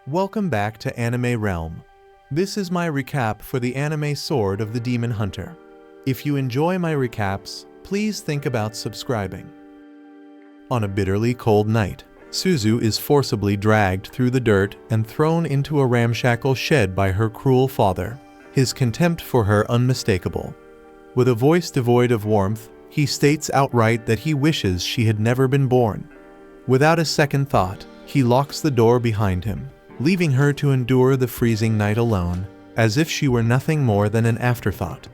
Welcome back to Anime Realm. This is my recap for the anime Sword of the Demon Hunter. If you enjoy my recaps, please think about subscribing. On a bitterly cold night, Suzu is forcibly dragged through the dirt and thrown into a ramshackle shed by her cruel father, his contempt for her unmistakable. With a voice devoid of warmth, he states outright that he wishes she had never been born. Without a second thought, he locks the door behind him, leaving her to endure the freezing night alone, as if she were nothing more than an afterthought.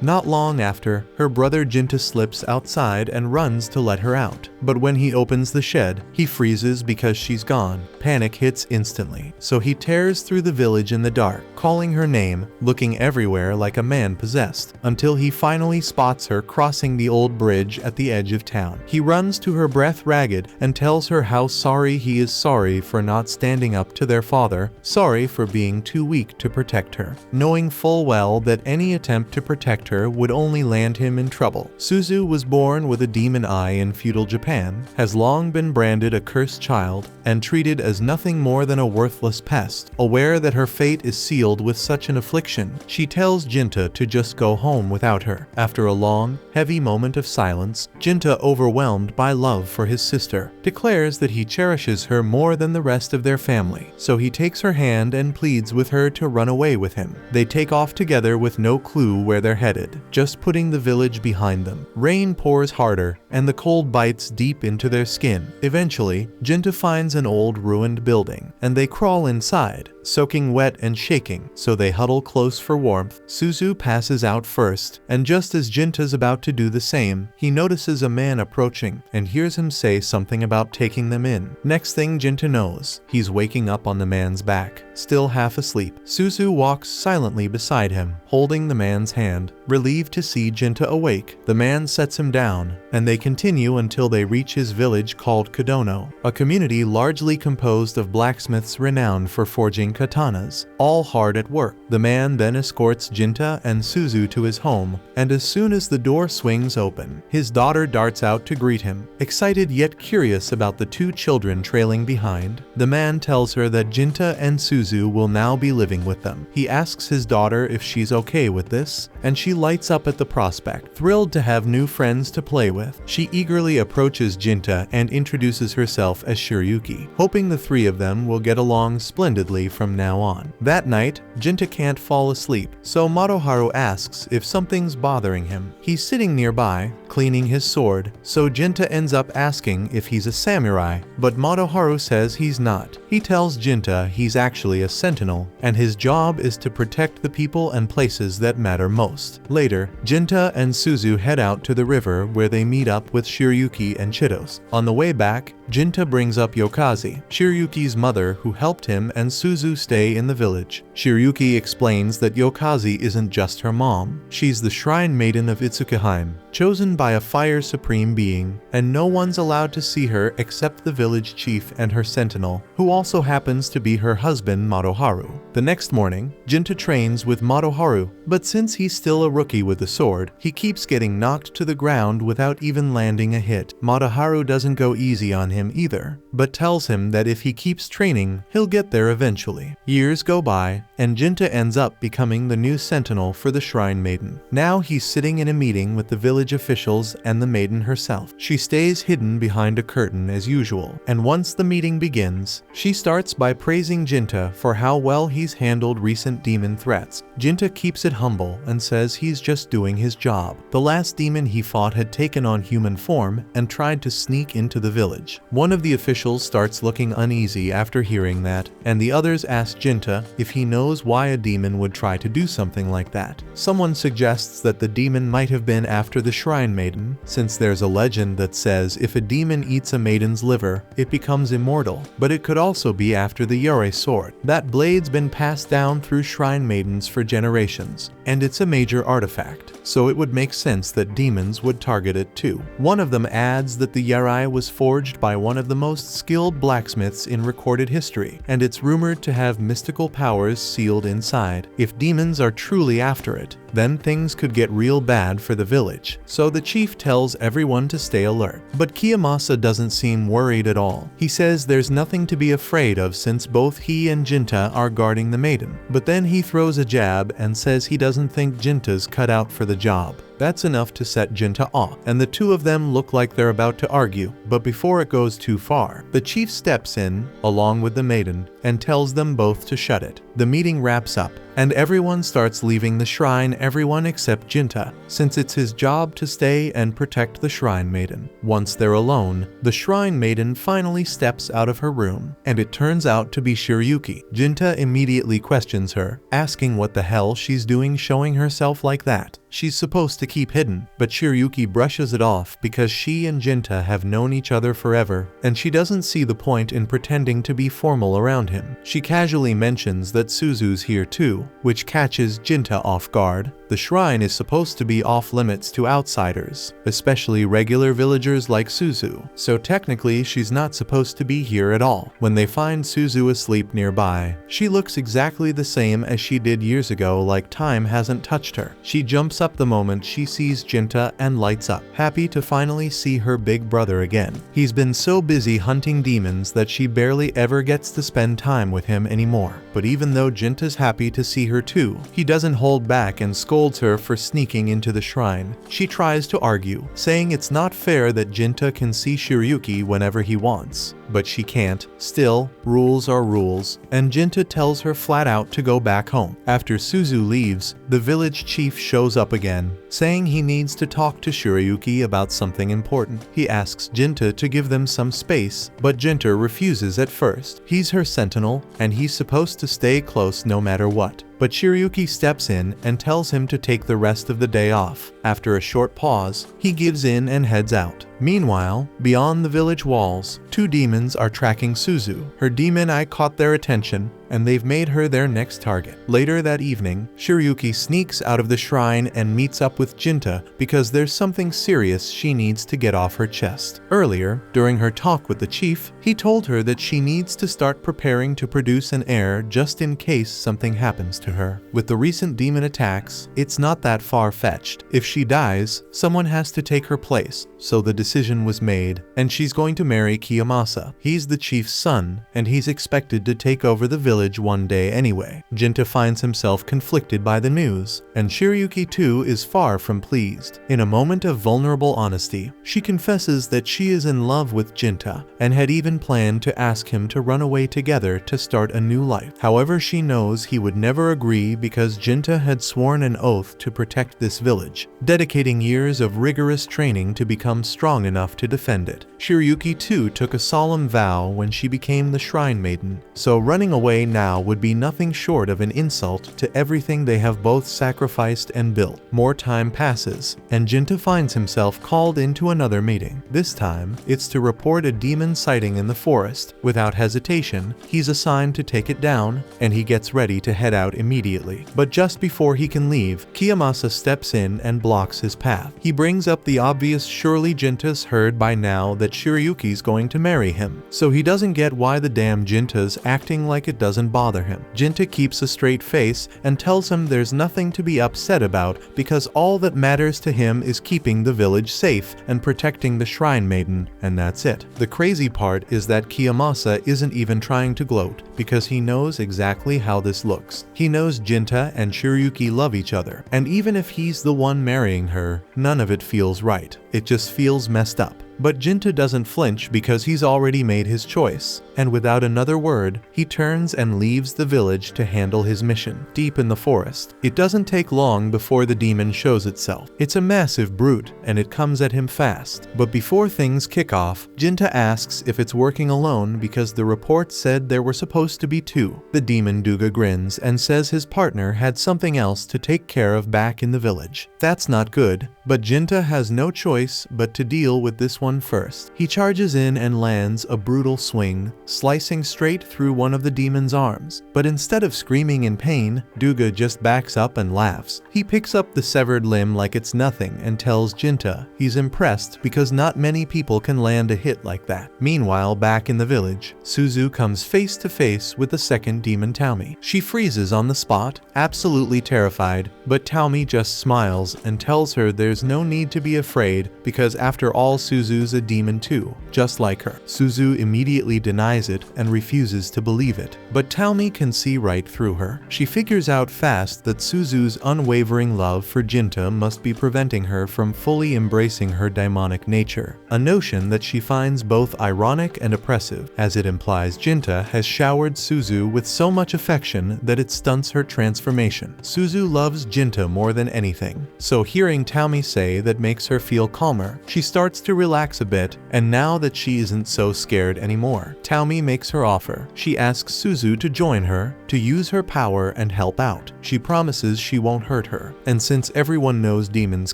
Not long after, her brother Jinta slips outside and runs to let her out. But when he opens the shed, he freezes because she's gone. Panic hits instantly, so he tears through the village in the dark, calling her name, looking everywhere like a man possessed, until he finally spots her crossing the old bridge at the edge of town. He runs to her, breath ragged, and tells her how sorry he is, sorry for not standing up to their father, sorry for being too weak to protect her, knowing full well that any attempt to protect her would only land him in trouble. Suzu was born with a demon eye in feudal Japan, has long been branded a cursed child, and treated as nothing more than a worthless pest. Aware that her fate is sealed with such an affliction, she tells Jinta to just go home without her. After a long, heavy moment of silence, Jinta, overwhelmed by love for his sister, declares that he cherishes her more than the rest of their family. So he takes her hand and pleads with her to run away with him. They take off together with no clue where they're headed, just putting the village behind them. Rain pours harder, and the cold bites deep into their skin. Eventually, Jinta finds an old ruined building, and they crawl inside, soaking wet and shaking, so they huddle close for warmth. Suzu passes out first, and just as Jinta's about to do the same, he notices a man approaching, and hears him say something about taking them in. Next thing Jinta knows, he's waking up on the man's back, still half asleep. Suzu walks silently beside him, holding the man's hand, relieved to see Jinta awake. The man sets him down, and they continue until they reach his village called Kadono, a community largely composed of blacksmiths renowned for forging katanas, all hard at work. The man then escorts Jinta and Suzu to his home, and as soon as the door swings open, his daughter darts out to greet him. Excited yet curious about the two children trailing behind, the man tells her that Jinta and Suzu will now be living with them. He asks his daughter if she's okay with this, and she lights up at the prospect, thrilled to have new friends to play with. She eagerly approaches Jinta and introduces herself as Shiryuki, hoping the three of them will get along splendidly from now on. That night, Jinta can't fall asleep, so Madoharu asks if something's bothering him. He's sitting nearby, cleaning his sword, so Jinta ends up asking if he's a samurai, but Madoharu says he's not. He tells Jinta he's actually a sentinel, and his job is to protect the people and places that matter most. Later, Jinta and Suzu head out to the river where they meet up with Shiryuki and Chitos. On the way back, Jinta brings up Yokazi, Shiryuki's mother, who helped him and Suzu stay in the village. Shiryuki explains that Yokazi isn't just her mom. She's the shrine maiden of Itsukihime, chosen by a fire supreme being, and no one's allowed to see her except the village chief and her sentinel, who also happens to be her husband Madoharu. The next morning, Jinta trains with Madoharu, but since he's still a rookie with the sword, he keeps getting knocked to the ground without even landing a hit. Madoharu doesn't go easy on him either, but tells him that if he keeps training, he'll get there eventually. Years go by, and Jinta ends up becoming the new sentinel for the shrine maiden. Now he's sitting in a meeting with the village officials and the maiden herself. She stays hidden behind a curtain as usual, and once the meeting begins, she starts by praising Jinta for how well he's handled recent demon threats. Jinta keeps it humble and says he's just doing his job. The last demon he fought had taken on human form and tried to sneak into the village. One of the officials starts looking uneasy after hearing that, and the others ask Jinta if he knows why a demon would try to do something like that. Someone suggests that the demon might have been after the shrine maiden, since there's a legend that says if a demon eats a maiden's liver, it becomes immortal. But it could also be after the Yore sword. That blade's been passed down through shrine maidens for generations, and it's a major artifact, so it would make sense that demons would target it too. One of them adds that the Yore was forged by one of the most skilled blacksmiths in recorded history, and it's rumored to have mystical powers sealed inside. If demons are truly after it, then things could get real bad for the village. so the chief tells everyone to stay alert. But Kiyomasa doesn't seem worried at all. He says there's nothing to be afraid of since both he and Jinta are guarding the maiden. But then he throws a jab and says he doesn't think Jinta's cut out for the job. That's enough to set Jinta off, and the two of them look like they're about to argue. But before it goes too far, the chief steps in, along with the maiden, and tells them both to shut it. The meeting wraps up, and everyone starts leaving the shrine, everyone except Jinta, since it's his job to stay and protect the shrine maiden. Once they're alone, the shrine maiden finally steps out of her room, and it turns out to be Shiryuki. Jinta immediately questions her, asking what the hell she's doing showing herself like that. She's supposed to keep hidden, but Shiryuki brushes it off because she and Jinta have known each other forever, and she doesn't see the point in pretending to be formal around him. She casually mentions that Suzu's here too, which catches Jinta off guard. The shrine is supposed to be off limits to outsiders, especially regular villagers like Suzu, so technically she's not supposed to be here at all. When they find Suzu asleep nearby, she looks exactly the same as she did years ago, like time hasn't touched her. She jumps up the moment she sees Jinta and lights up, happy to finally see her big brother again. He's been so busy hunting demons that she barely ever gets to spend time with him anymore. But even though Jinta's happy to see her too, he doesn't hold back and scolds her for sneaking into the shrine. She tries to argue, saying it's not fair that Jinta can see Shiryuki whenever he wants. But she can't. Still, rules are rules, and Jinta tells her flat out to go back home. After Suzu leaves, the village chief shows up again, saying he needs to talk to Shiryuki about something important. He asks Jinta to give them some space, but Jinta refuses at first. He's her sentinel, and he's supposed to stay close no matter what. But Shiryuki steps in and tells him to take the rest of the day off. After a short pause, he gives in and heads out. Meanwhile, beyond the village walls, two demons are tracking Suzu. Her demon eye caught their attention, and they've made her their next target. Later that evening, Shiryuki sneaks out of the shrine and meets up with Jinta because there's something serious she needs to get off her chest. Earlier, during her talk with the chief, he told her that she needs to start preparing to produce an heir just in case something happens to her. With the recent demon attacks, it's not that far-fetched. If she dies, someone has to take her place, so the decision was made, and she's going to marry Kiyomasa. He's the chief's son, and he's expected to take over the village one day anyway. Jinta finds himself conflicted by the news, and Shiryuki too is far from pleased. In a moment of vulnerable honesty, she confesses that she is in love with Jinta, and had even planned to ask him to run away together to start a new life. However, she knows he would never agree because Jinta had sworn an oath to protect this village, dedicating years of rigorous training to become strong enough to defend it. Shiryuki too took a solemn vow when she became the shrine maiden, so running away now would be nothing short of an insult to everything they have both sacrificed and built. More time passes, and Jinta finds himself called into another meeting. This time, it's to report a demon sighting in the forest. Without hesitation, he's assigned to take it down, and he gets ready to head out immediately. But just before he can leave, Kiyomasa steps in and blocks his path. He brings up the obvious, surely Jinta's heard by now that Shiryuki's going to marry him, so he doesn't get why the damn Jinta's acting like it doesn't bother him. Jinta keeps a straight face and tells him there's nothing to be upset about because all that matters to him is keeping the village safe and protecting the shrine maiden, and that's it. The crazy part is that Kiyomasa isn't even trying to gloat because he knows exactly how this looks. He knows Jinta and Shiryuki love each other, and even if he's the one marrying her, none of it feels right. It just feels messed up. But Jinta doesn't flinch because he's already made his choice, and without another word, he turns and leaves the village to handle his mission. Deep in the forest, it doesn't take long before the demon shows itself. It's a massive brute, and it comes at him fast. But before things kick off, Jinta asks if it's working alone because the report said there were supposed to be two. The demon Duga grins and says his partner had something else to take care of back in the village. That's not good, but Jinta has no choice but to deal with this one one first. He charges in and lands a brutal swing, slicing straight through one of the demon's arms. But instead of screaming in pain, Duga just backs up and laughs. He picks up the severed limb like it's nothing and tells Jinta he's impressed because not many people can land a hit like that. Meanwhile, back in the village, Suzu comes face to face with the second demon Taumi. She freezes on the spot, absolutely terrified, but Taumi just smiles and tells her there's no need to be afraid because after all Suzu's a demon too, just like her. Suzu immediately denies it and refuses to believe it, but Taumi can see right through her. She figures out fast that Suzu's unwavering love for Jinta must be preventing her from fully embracing her demonic nature, a notion that she finds both ironic and oppressive, as it implies Jinta has showered Suzu with so much affection that it stunts her transformation. Suzu loves Jinta more than anything, so hearing Taumi say that makes her feel calmer. She starts to relax a bit, and now that she isn't so scared anymore, Taumi makes her offer. She asks Suzu to join her, to use her power and help out. She promises she won't hurt her, and since everyone knows demons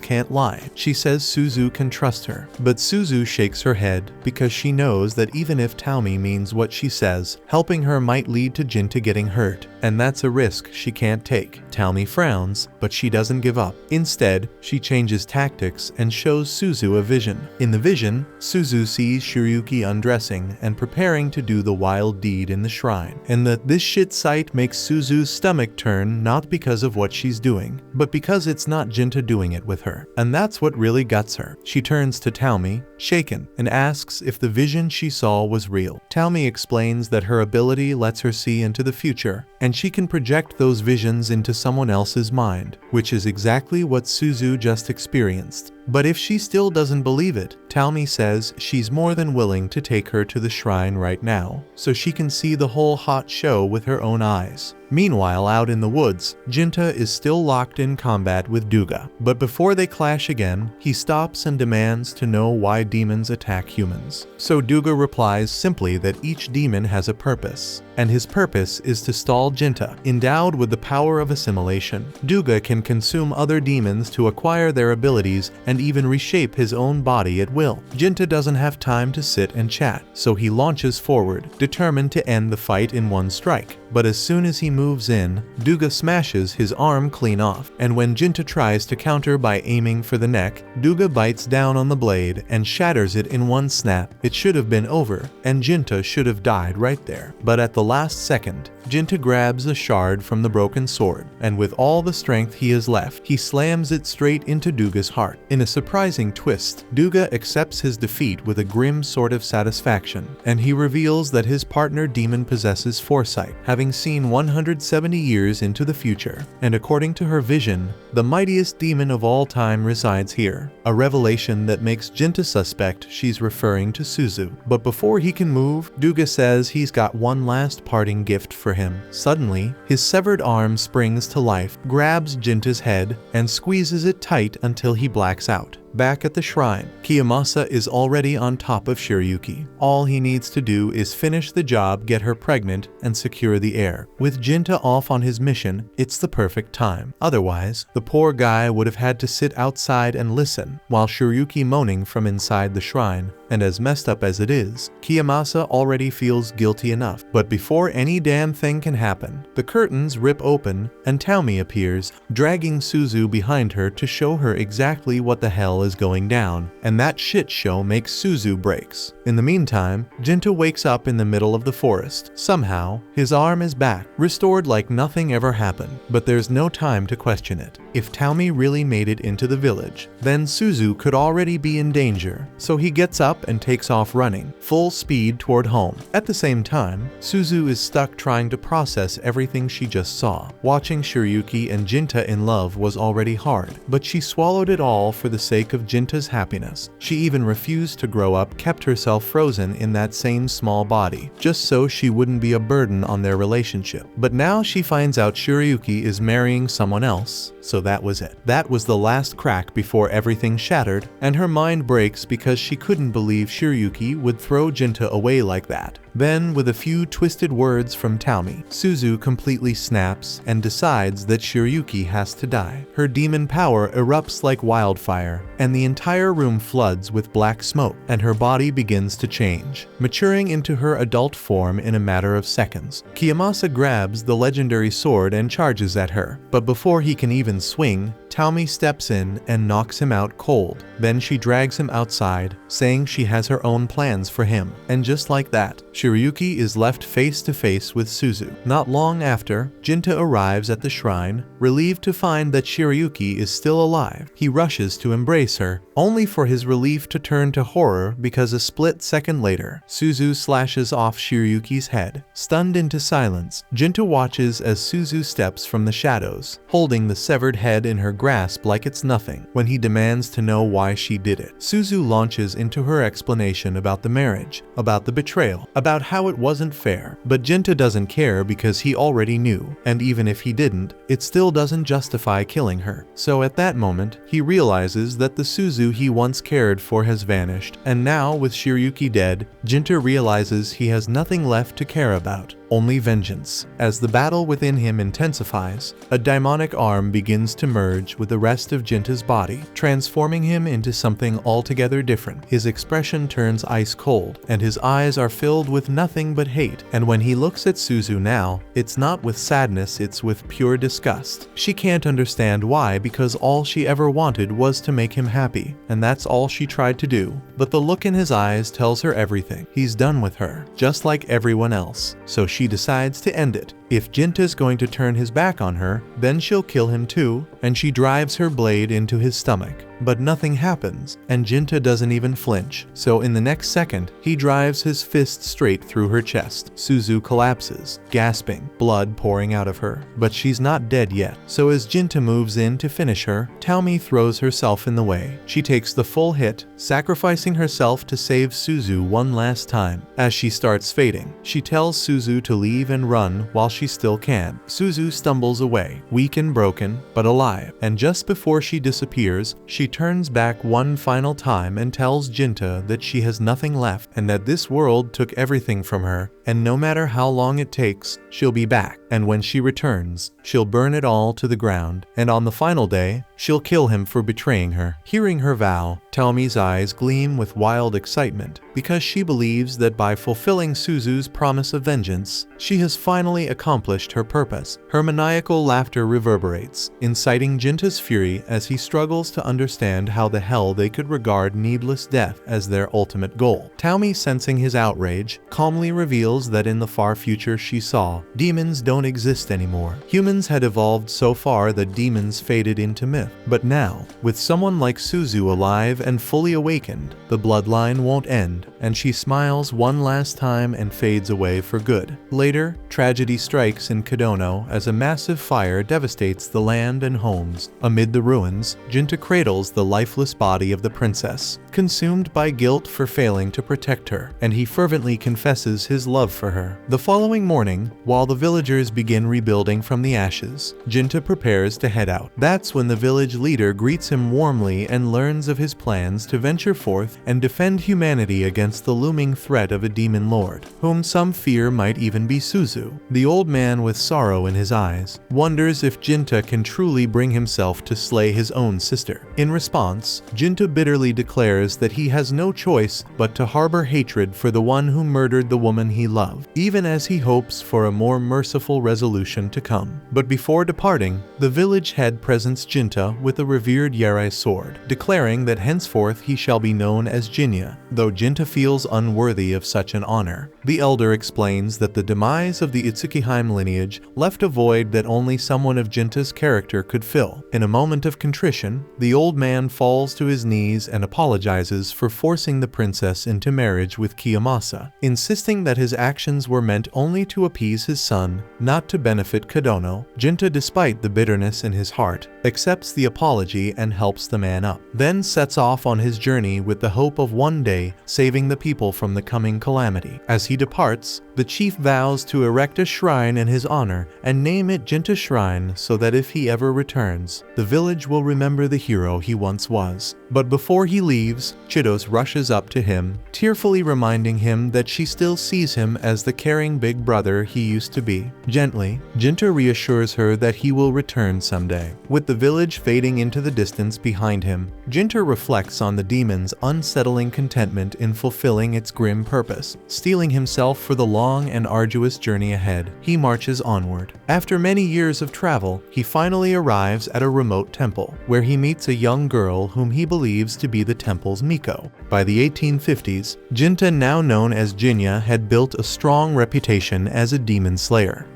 can't lie, she says Suzu can trust her. But Suzu shakes her head because she knows that even if Taumi means what she says, helping her might lead to Jinta getting hurt, and that's a risk she can't take. Taumi frowns, but she doesn't give up. Instead, she changes tactics and shows Suzu a vision. In the vision, Suzu sees Shiryuki undressing and preparing to do the wild deed in the shrine, and that this shit sight makes Suzu's stomach turn not because of what she's doing, but because it's not Jinta doing it with her. And that's what really guts her. She turns to Taumi, shaken, and asks if the vision she saw was real. Taumi explains that her ability lets her see into the future, and she can project those visions into someone else's mind, which is exactly what Suzu just experienced. But if she still doesn't believe it, Taumi says she's more than willing to take her to the shrine right now, so she can see the whole hot show with her own eyes. Meanwhile, out in the woods, Jinta is still locked in combat with Duga. But before they clash again, he stops and demands to know why demons attack humans. So Duga replies simply that each demon has a purpose, and his purpose is to stall Jinta. Endowed with the power of assimilation, Duga can consume other demons to acquire their abilities and even reshape his own body at will. Jinta doesn't have time to sit and chat, so he launches forward, determined to end the fight in one strike. But as soon as he moves in, Duga smashes his arm clean off, and when Jinta tries to counter by aiming for the neck, Duga bites down on the blade and shatters it in one snap. It should have been over, and Jinta should have died right there. But at the last second, Jinta grabs a shard from the broken sword, and with all the strength he has left, he slams it straight into Duga's heart. In a surprising twist, Duga accepts his defeat with a grim sort of satisfaction, and he reveals that his partner demon possesses foresight, having seen 170 years into the future, and according to her vision, the mightiest demon of all time resides here, a revelation that makes Jinta suspect she's referring to Suzu. But before he can move, Duga says he's got one last parting gift for him. Suddenly, his severed arm springs to life, grabs Jinta's head, and squeezes it tight until he blacks out. Back at the shrine, Kiyomasa is already on top of Shiryuki. All he needs to do is finish the job, get her pregnant, and secure the heir. With Jinta off on his mission, it's the perfect time. Otherwise, the poor guy would have had to sit outside and listen, while Shiryuki moaning from inside the shrine. And as messed up as it is, Kiyomasa already feels guilty enough. But before any damn thing can happen, the curtains rip open and Taumi appears, dragging Suzu behind her to show her exactly what the hell is going down, and that shit show makes Suzu breaks. In the meantime, Jinta wakes up in the middle of the forest. Somehow, his arm is back, restored like nothing ever happened, but there's no time to question it. If Taumi really made it into the village, then Suzu could already be in danger, so he gets up and takes off running, full speed toward home. At the same time, Suzu is stuck trying to process everything she just saw. Watching Shiryuki and Jinta in love was already hard, but she swallowed it all for the sake of Jinta's happiness. She even refused to grow up, kept herself frozen in that same small body, just so she wouldn't be a burden on their relationship. But now she finds out Shiryuki is marrying someone else, so that was it. That was the last crack before everything shattered, and her mind breaks because she couldn't believe Shiryuki would throw Jinta away like that. Then, with a few twisted words from Taumi, Suzu completely snaps and decides that Shiryuki has to die. Her demon power erupts like wildfire, and the entire room floods with black smoke, and her body begins to change, maturing into her adult form in a matter of seconds. Kiyomasa grabs the legendary sword and charges at her, but before he can even swing, Taumi steps in and knocks him out cold. Then she drags him outside, saying she has her own plans for him. And just like that, Shiryuki is left face to face with Suzu. Not long after, Jinta arrives at the shrine, relieved to find that Shiryuki is still alive. He rushes to embrace her, only for his relief to turn to horror because a split second later, Suzu slashes off Shiryuki's head. Stunned into silence, Jinta watches as Suzu steps from the shadows, holding the severed head in her grasp like it's nothing. When he demands to know why she did it, Suzu launches into her explanation about the marriage, about the betrayal, about how it wasn't fair. But Jinta doesn't care because he already knew, and even if he didn't, it still doesn't justify killing her. So at that moment, he realizes that the Suzu he once cared for has vanished, and now with Shiryuki dead, Jinta realizes he has nothing left to care about. Only vengeance. As the battle within him intensifies, a demonic arm begins to merge with the rest of Jinta's body, transforming him into something altogether different. His expression turns ice cold, and his eyes are filled with nothing but hate. And when he looks at Suzu now, it's not with sadness, it's with pure disgust. She can't understand why, because all she ever wanted was to make him happy, and that's all she tried to do. But the look in his eyes tells her everything. He's done with her, just like everyone else. So she decides to end it. If Jinta's going to turn his back on her, then she'll kill him too, and she drives her blade into his stomach. But nothing happens, and Jinta doesn't even flinch. So in the next second, he drives his fist straight through her chest. Suzu collapses, gasping, blood pouring out of her. But she's not dead yet. So as Jinta moves in to finish her, Taumi throws herself in the way. She takes the full hit, sacrificing herself to save Suzu one last time. As she starts fading, she tells Suzu to leave and run while she still can. Suzu stumbles away, weak and broken, but alive. And just before she disappears, she turns back one final time and tells Jinta that she has nothing left and that this world took everything from her, and no matter how long it takes, she'll be back. And when she returns, she'll burn it all to the ground, and on the final day, she'll kill him for betraying her. Hearing her vow, Taumi's eyes gleam with wild excitement, because she believes that by fulfilling Suzu's promise of vengeance, she has finally accomplished her purpose. Her maniacal laughter reverberates, inciting Jinta's fury as he struggles to understand how the hell they could regard needless death as their ultimate goal. Taumi, sensing his outrage, calmly reveals that in the far future she saw, demons don't exist anymore. Humans had evolved so far that demons faded into myth. But now, with someone like Suzu alive and fully awakened, the bloodline won't end, and she smiles one last time and fades away for good. Later, tragedy strikes in Kadono as a massive fire devastates the land and homes. Amid the ruins, Jinta cradles the lifeless body of the princess, consumed by guilt for failing to protect her, and he fervently confesses his love for her. The following morning, while the villagers begin rebuilding from the ashes, Jinta prepares to head out. That's when the village leader greets him warmly and learns of his plans to venture forth and defend humanity against the looming threat of a demon lord, whom some fear might even be Suzu. The old man, with sorrow in his eyes, wonders if Jinta can truly bring himself to slay his own sister. In response, Jinta bitterly declares that he has no choice but to harbor hatred for the one who murdered the woman he loved, even as he hopes for a more merciful resolution to come. But before departing, the village head presents Jinta with a revered Yarei sword, declaring that henceforth he shall be known as Jinya, though Jinta feels unworthy of such an honor. The elder explains that the demise of the Itsukihime lineage left a void that only someone of Jinta's character could fill. In a moment of contrition, the old man falls to his knees and apologizes for forcing the princess into marriage with Kiyomasa, insisting that his actions were meant only to appease his son, not to benefit Kadono. Jinta, despite the bitterness in his heart, accepts the apology and helps the man up, then sets off on his journey with the hope of one day saving the people from the coming calamity. As he departs, The chief vows to erect a shrine in his honor and name it Jinta Shrine so that if he ever returns, the village will remember the hero he once was. But before he leaves, Chidos rushes up to him, tearfully reminding him that she still sees him as the caring big brother he used to be. Gently, Jinta reassures her that he will return someday. With the village fading into the distance behind him, Jinta reflects on the demon's unsettling contentment in fulfilling its grim purpose, steeling himself for the long and arduous journey ahead. He marches onward. After many years of travel, he finally arrives at a remote temple, where he meets a young girl whom he believes to be the temple's Miko. By the 1850s, Jinta, now known as Jinya, had built a strong reputation as a demon slayer.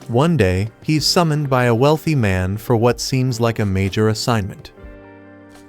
One day, he's summoned by a wealthy man for what seems like a major assignment.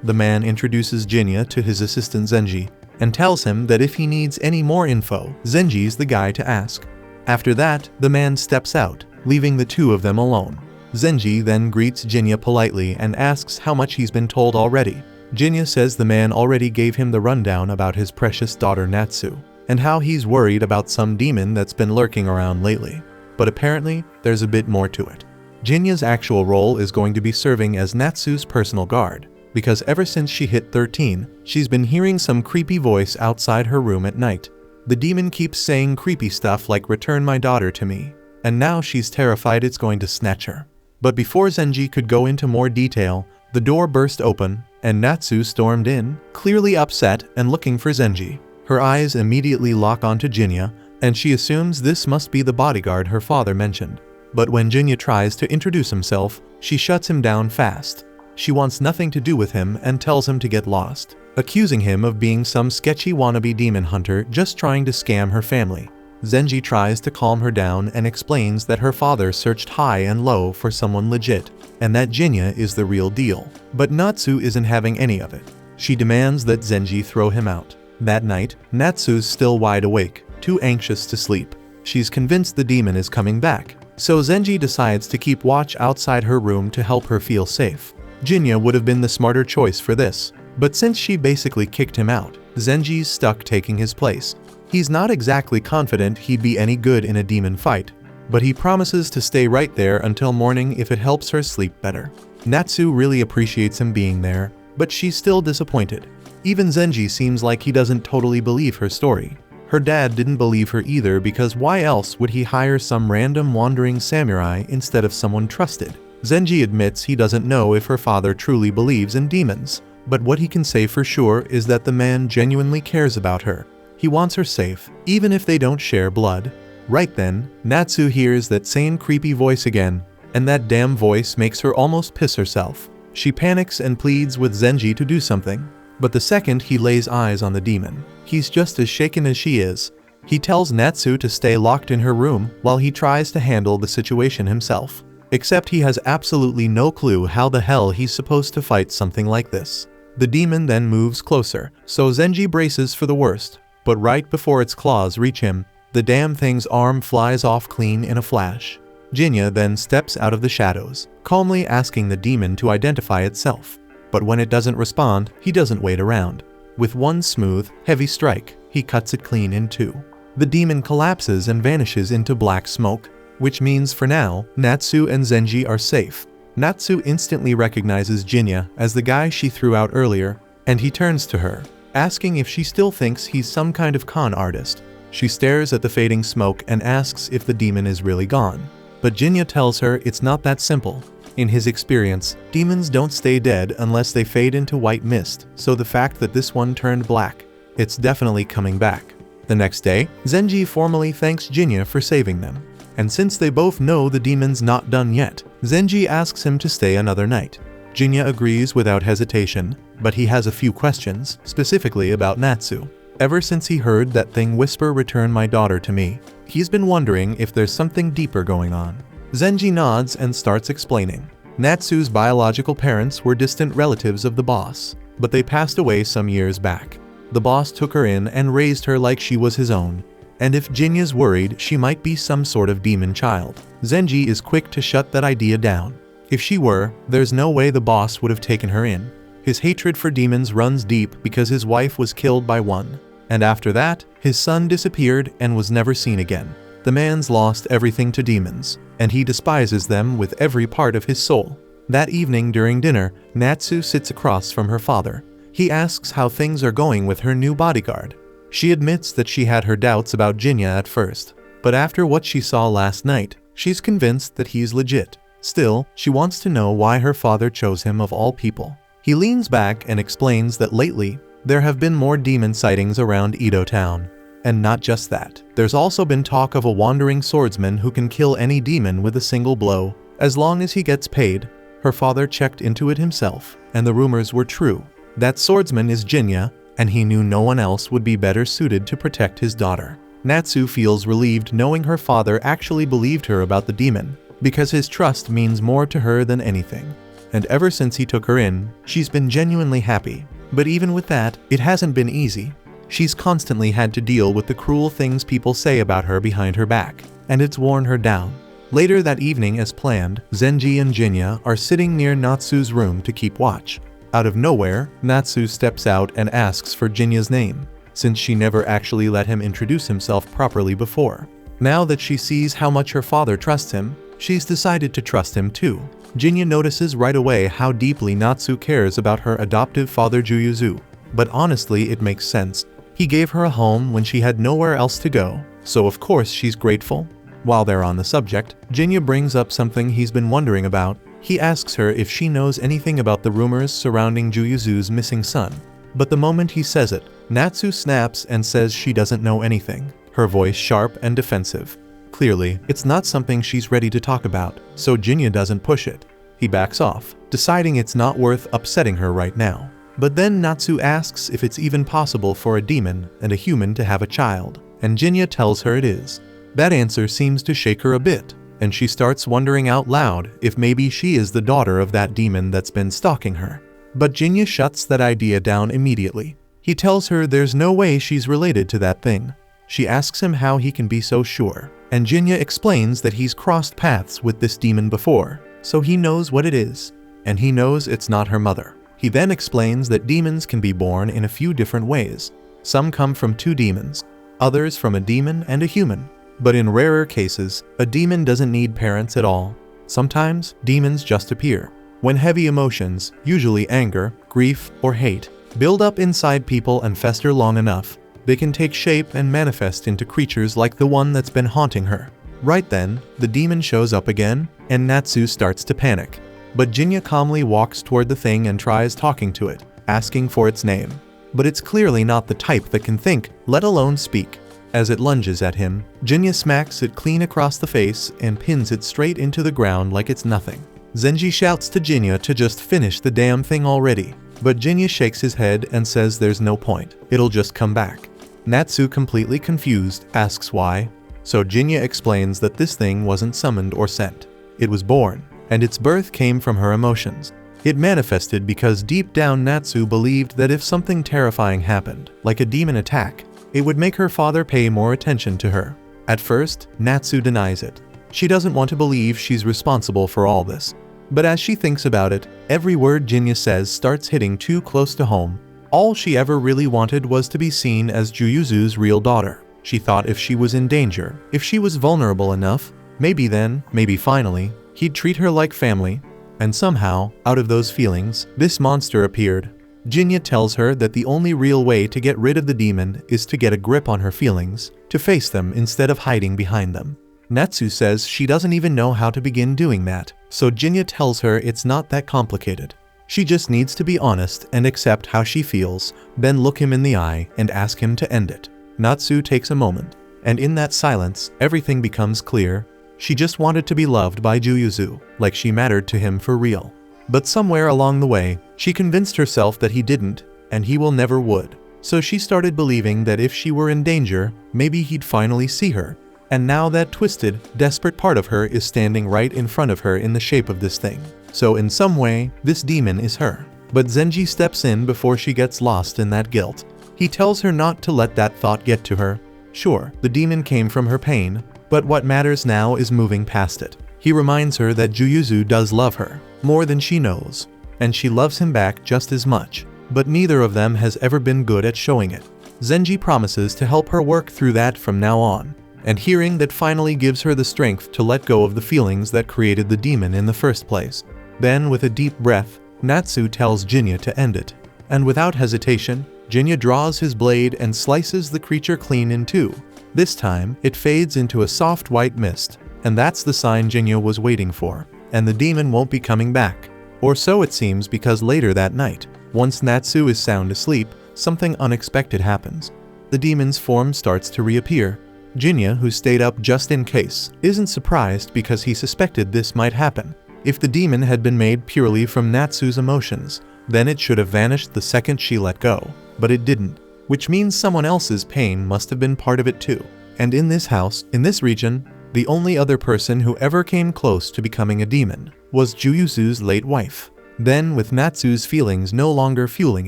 The man introduces Jinya to his assistant Zenji, and tells him that if he needs any more info, Zenji's the guy to ask. After that, the man steps out, leaving the two of them alone. Zenji then greets Jinya politely and asks how much he's been told already. Jinya says the man already gave him the rundown about his precious daughter Natsu, and how he's worried about some demon that's been lurking around lately. But apparently, there's a bit more to it. Jinya's actual role is going to be serving as Natsu's personal guard, because ever since she hit 13, she's been hearing some creepy voice outside her room at night. The demon keeps saying creepy stuff like "return my daughter to me," and now she's terrified it's going to snatch her. But before Zenji could go into more detail, the door burst open, and Natsu stormed in, clearly upset and looking for Zenji. Her eyes immediately lock onto Jinya, and she assumes this must be the bodyguard her father mentioned. But when Jinya tries to introduce himself, she shuts him down fast. She wants nothing to do with him and tells him to get lost, accusing him of being some sketchy wannabe demon hunter just trying to scam her family. Zenji tries to calm her down and explains that her father searched high and low for someone legit, and that Jinya is the real deal. But Natsu isn't having any of it. She demands that Zenji throw him out. That night, Natsu's still wide awake, too anxious to sleep. She's convinced the demon is coming back, so Zenji decides to keep watch outside her room to help her feel safe. Jinya would have been the smarter choice for this, but since she basically kicked him out, Zenji's stuck taking his place. He's not exactly confident he'd be any good in a demon fight, but he promises to stay right there until morning if it helps her sleep better. Natsu really appreciates him being there, but she's still disappointed. Even Zenji seems like he doesn't totally believe her story. Her dad didn't believe her either, because why else would he hire some random wandering samurai instead of someone trusted? Zenji admits he doesn't know if her father truly believes in demons, but what he can say for sure is that the man genuinely cares about her. He wants her safe, even if they don't share blood. Right then, Natsu hears that same creepy voice again, and that damn voice makes her almost piss herself. She panics and pleads with Zenji to do something, but the second he lays eyes on the demon, he's just as shaken as she is. He tells Natsu to stay locked in her room while he tries to handle the situation himself. Except he has absolutely no clue how the hell he's supposed to fight something like this. The demon then moves closer, so Zenji braces for the worst, but right before its claws reach him, the damn thing's arm flies off clean in a flash. Jinya then steps out of the shadows, calmly asking the demon to identify itself. But when it doesn't respond, he doesn't wait around. With one smooth, heavy strike, he cuts it clean in two. The demon collapses and vanishes into black smoke, which means for now, Natsu and Zenji are safe. Natsu instantly recognizes Jinya as the guy she threw out earlier, and he turns to her, asking if she still thinks he's some kind of con artist. She stares at the fading smoke and asks if the demon is really gone. But Jinya tells her it's not that simple. In his experience, demons don't stay dead unless they fade into white mist, so the fact that this one turned black, it's definitely coming back. The next day, Zenji formally thanks Jinya for saving them. And since they both know the demon's not done yet, Zenji asks him to stay another night. Jinya agrees without hesitation, but he has a few questions, specifically about Natsu. Ever since he heard that thing whisper "return my daughter to me," he's been wondering if there's something deeper going on. Zenji nods and starts explaining. Natsu's biological parents were distant relatives of the boss, but they passed away some years back. The boss took her in and raised her like she was his own. And if Jinya's worried she might be some sort of demon child, Zenji is quick to shut that idea down. If she were, there's no way the boss would have taken her in. His hatred for demons runs deep because his wife was killed by one. And after that, his son disappeared and was never seen again. The man's lost everything to demons, and he despises them with every part of his soul. That evening during dinner, Natsu sits across from her father. He asks how things are going with her new bodyguard. She admits that she had her doubts about Jinya at first, but after what she saw last night, she's convinced that he's legit. Still, she wants to know why her father chose him of all people. He leans back and explains that lately, there have been more demon sightings around Edo Town. And not just that, there's also been talk of a wandering swordsman who can kill any demon with a single blow, as long as he gets paid. Her father checked into it himself, and the rumors were true. That swordsman is Jinya, and he knew no one else would be better suited to protect his daughter. Natsu feels relieved knowing her father actually believed her about the demon, because his trust means more to her than anything. And ever since he took her in, she's been genuinely happy. But even with that, it hasn't been easy. She's constantly had to deal with the cruel things people say about her behind her back, and it's worn her down. Later that evening as planned, Zenji and Jinya are sitting near Natsu's room to keep watch. Out of nowhere, Natsu steps out and asks for Jinya's name, since she never actually let him introduce himself properly before. Now that she sees how much her father trusts him, she's decided to trust him too. Jinya notices right away how deeply Natsu cares about her adoptive father Juyuzu. But honestly, it makes sense. He gave her a home when she had nowhere else to go, so of course she's grateful. While they're on the subject, Jinya brings up something he's been wondering about. He asks her if she knows anything about the rumors surrounding Juyuzu's missing son. But the moment he says it, Natsu snaps and says she doesn't know anything, her voice sharp and defensive. Clearly, it's not something she's ready to talk about, so Jinya doesn't push it. He backs off, deciding it's not worth upsetting her right now. But then Natsu asks if it's even possible for a demon and a human to have a child, and Jinya tells her it is. That answer seems to shake her a bit, and she starts wondering out loud if maybe she is the daughter of that demon that's been stalking her. But Jinya shuts that idea down immediately. He tells her there's no way she's related to that thing. She asks him how he can be so sure, and Jinya explains that he's crossed paths with this demon before, so he knows what it is, and he knows it's not her mother. He then explains that demons can be born in a few different ways. Some come from two demons, others from a demon and a human. But in rarer cases, a demon doesn't need parents at all. Sometimes, demons just appear. When heavy emotions, usually anger, grief, or hate, build up inside people and fester long enough, they can take shape and manifest into creatures like the one that's been haunting her. Right then, the demon shows up again, and Natsu starts to panic. But Jinya calmly walks toward the thing and tries talking to it, asking for its name. But it's clearly not the type that can think, let alone speak. As it lunges at him, Jinya smacks it clean across the face and pins it straight into the ground like it's nothing. Zenji shouts to Jinya to just finish the damn thing already, but Jinya shakes his head and says there's no point, it'll just come back. Natsu, completely confused, asks why. So Jinya explains that this thing wasn't summoned or sent. It was born, and its birth came from her emotions. It manifested because deep down Natsu believed that if something terrifying happened, like a demon attack, it would make her father pay more attention to her. At first, Natsu denies it. She doesn't want to believe she's responsible for all this. But as she thinks about it, every word Jinya says starts hitting too close to home. All she ever really wanted was to be seen as Juyuzu's real daughter. She thought if she was in danger, if she was vulnerable enough, maybe then, maybe finally, he'd treat her like family. And somehow, out of those feelings, this monster appeared. Jinya tells her that the only real way to get rid of the demon is to get a grip on her feelings, to face them instead of hiding behind them. Natsu says she doesn't even know how to begin doing that, so Jinya tells her it's not that complicated. She just needs to be honest and accept how she feels, then look him in the eye and ask him to end it. Natsu takes a moment, and in that silence, everything becomes clear. She just wanted to be loved by Juyuzu, like she mattered to him for real. But somewhere along the way, she convinced herself that he didn't, and he will never would. So she started believing that if she were in danger, maybe he'd finally see her. And now that twisted, desperate part of her is standing right in front of her in the shape of this thing. So in some way, this demon is her. But Zenji steps in before she gets lost in that guilt. He tells her not to let that thought get to her. Sure, the demon came from her pain, but what matters now is moving past it. He reminds her that Juyuzu does love her, more than she knows, and she loves him back just as much, but neither of them has ever been good at showing it. Zenji promises to help her work through that from now on, and hearing that finally gives her the strength to let go of the feelings that created the demon in the first place. Then, with a deep breath, Natsu tells Jinya to end it. And without hesitation, Jinya draws his blade and slices the creature clean in two. This time, it fades into a soft white mist, and that's the sign Jinya was waiting for, and the demon won't be coming back. Or so it seems, because later that night, once Natsu is sound asleep, something unexpected happens. The demon's form starts to reappear. Jinya, who stayed up just in case, isn't surprised because he suspected this might happen. If the demon had been made purely from Natsu's emotions, then it should have vanished the second she let go. But it didn't, which means someone else's pain must have been part of it too. And in this house, in this region, the only other person who ever came close to becoming a demon was Juyusu's late wife. Then, with Natsu's feelings no longer fueling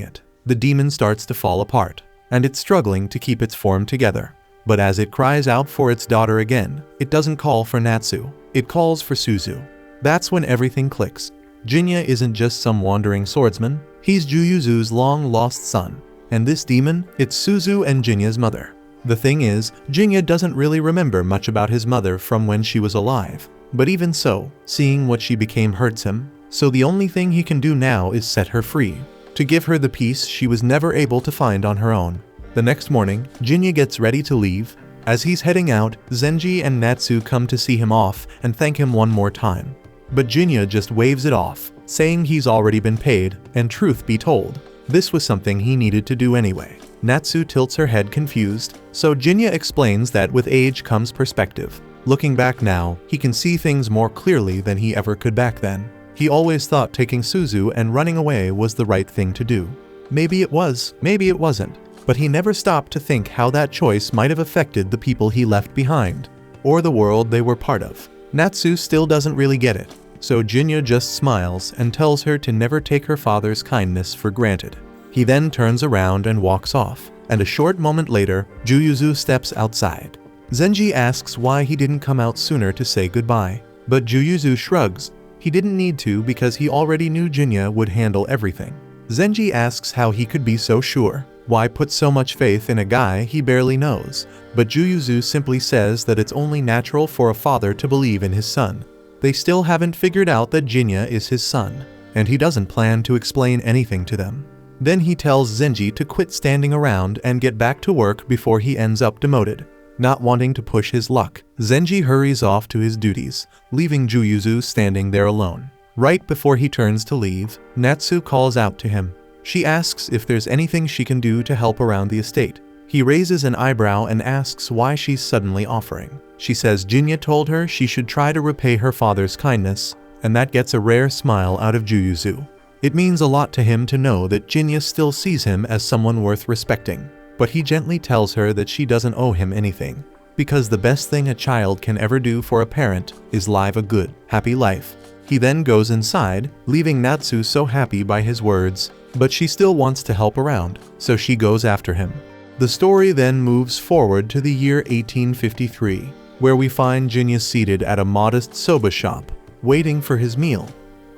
it, the demon starts to fall apart, and it's struggling to keep its form together. But as it cries out for its daughter again, it doesn't call for Natsu, it calls for Suzu. That's when everything clicks. Jinya isn't just some wandering swordsman, he's Juyusu's long-lost son. And this demon, it's Suzu and Jinya's mother. The thing is, Jinya doesn't really remember much about his mother from when she was alive. But even so, seeing what she became hurts him, so the only thing he can do now is set her free, to give her the peace she was never able to find on her own. The next morning, Jinya gets ready to leave. As he's heading out, Zenji and Natsu come to see him off and thank him one more time. But Jinya just waves it off, saying he's already been paid, and truth be told, this was something he needed to do anyway. Natsu tilts her head confused, so Jinya explains that with age comes perspective. Looking back now, he can see things more clearly than he ever could back then. He always thought taking Suzu and running away was the right thing to do. Maybe it was, maybe it wasn't, but he never stopped to think how that choice might have affected the people he left behind, or the world they were part of. Natsu still doesn't really get it, so Jinya just smiles and tells her to never take her father's kindness for granted. He then turns around and walks off, and a short moment later, Juyusu steps outside. Zenji asks why he didn't come out sooner to say goodbye, but Juyusu shrugs. He didn't need to because he already knew Jinya would handle everything. Zenji asks how he could be so sure. Why put so much faith in a guy he barely knows? But Juyusu simply says that it's only natural for a father to believe in his son. They still haven't figured out that Jinya is his son, and he doesn't plan to explain anything to them. Then he tells Zenji to quit standing around and get back to work before he ends up demoted. Not wanting to push his luck, Zenji hurries off to his duties, leaving Juyusu standing there alone. Right before he turns to leave, Natsu calls out to him. She asks if there's anything she can do to help around the estate. He raises an eyebrow and asks why she's suddenly offering. She says Jinya told her she should try to repay her father's kindness, and that gets a rare smile out of Juyusu. It means a lot to him to know that Jinya still sees him as someone worth respecting. But he gently tells her that she doesn't owe him anything, because the best thing a child can ever do for a parent is live a good, happy life. He then goes inside, leaving Natsu so happy by his words, but she still wants to help around, so she goes after him. The story then moves forward to the year 1853, where we find Jinya seated at a modest soba shop, waiting for his meal.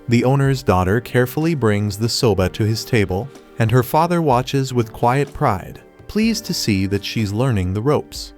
The owner's daughter carefully brings the soba to his table, and her father watches with quiet pride, pleased to see that she's learning the ropes.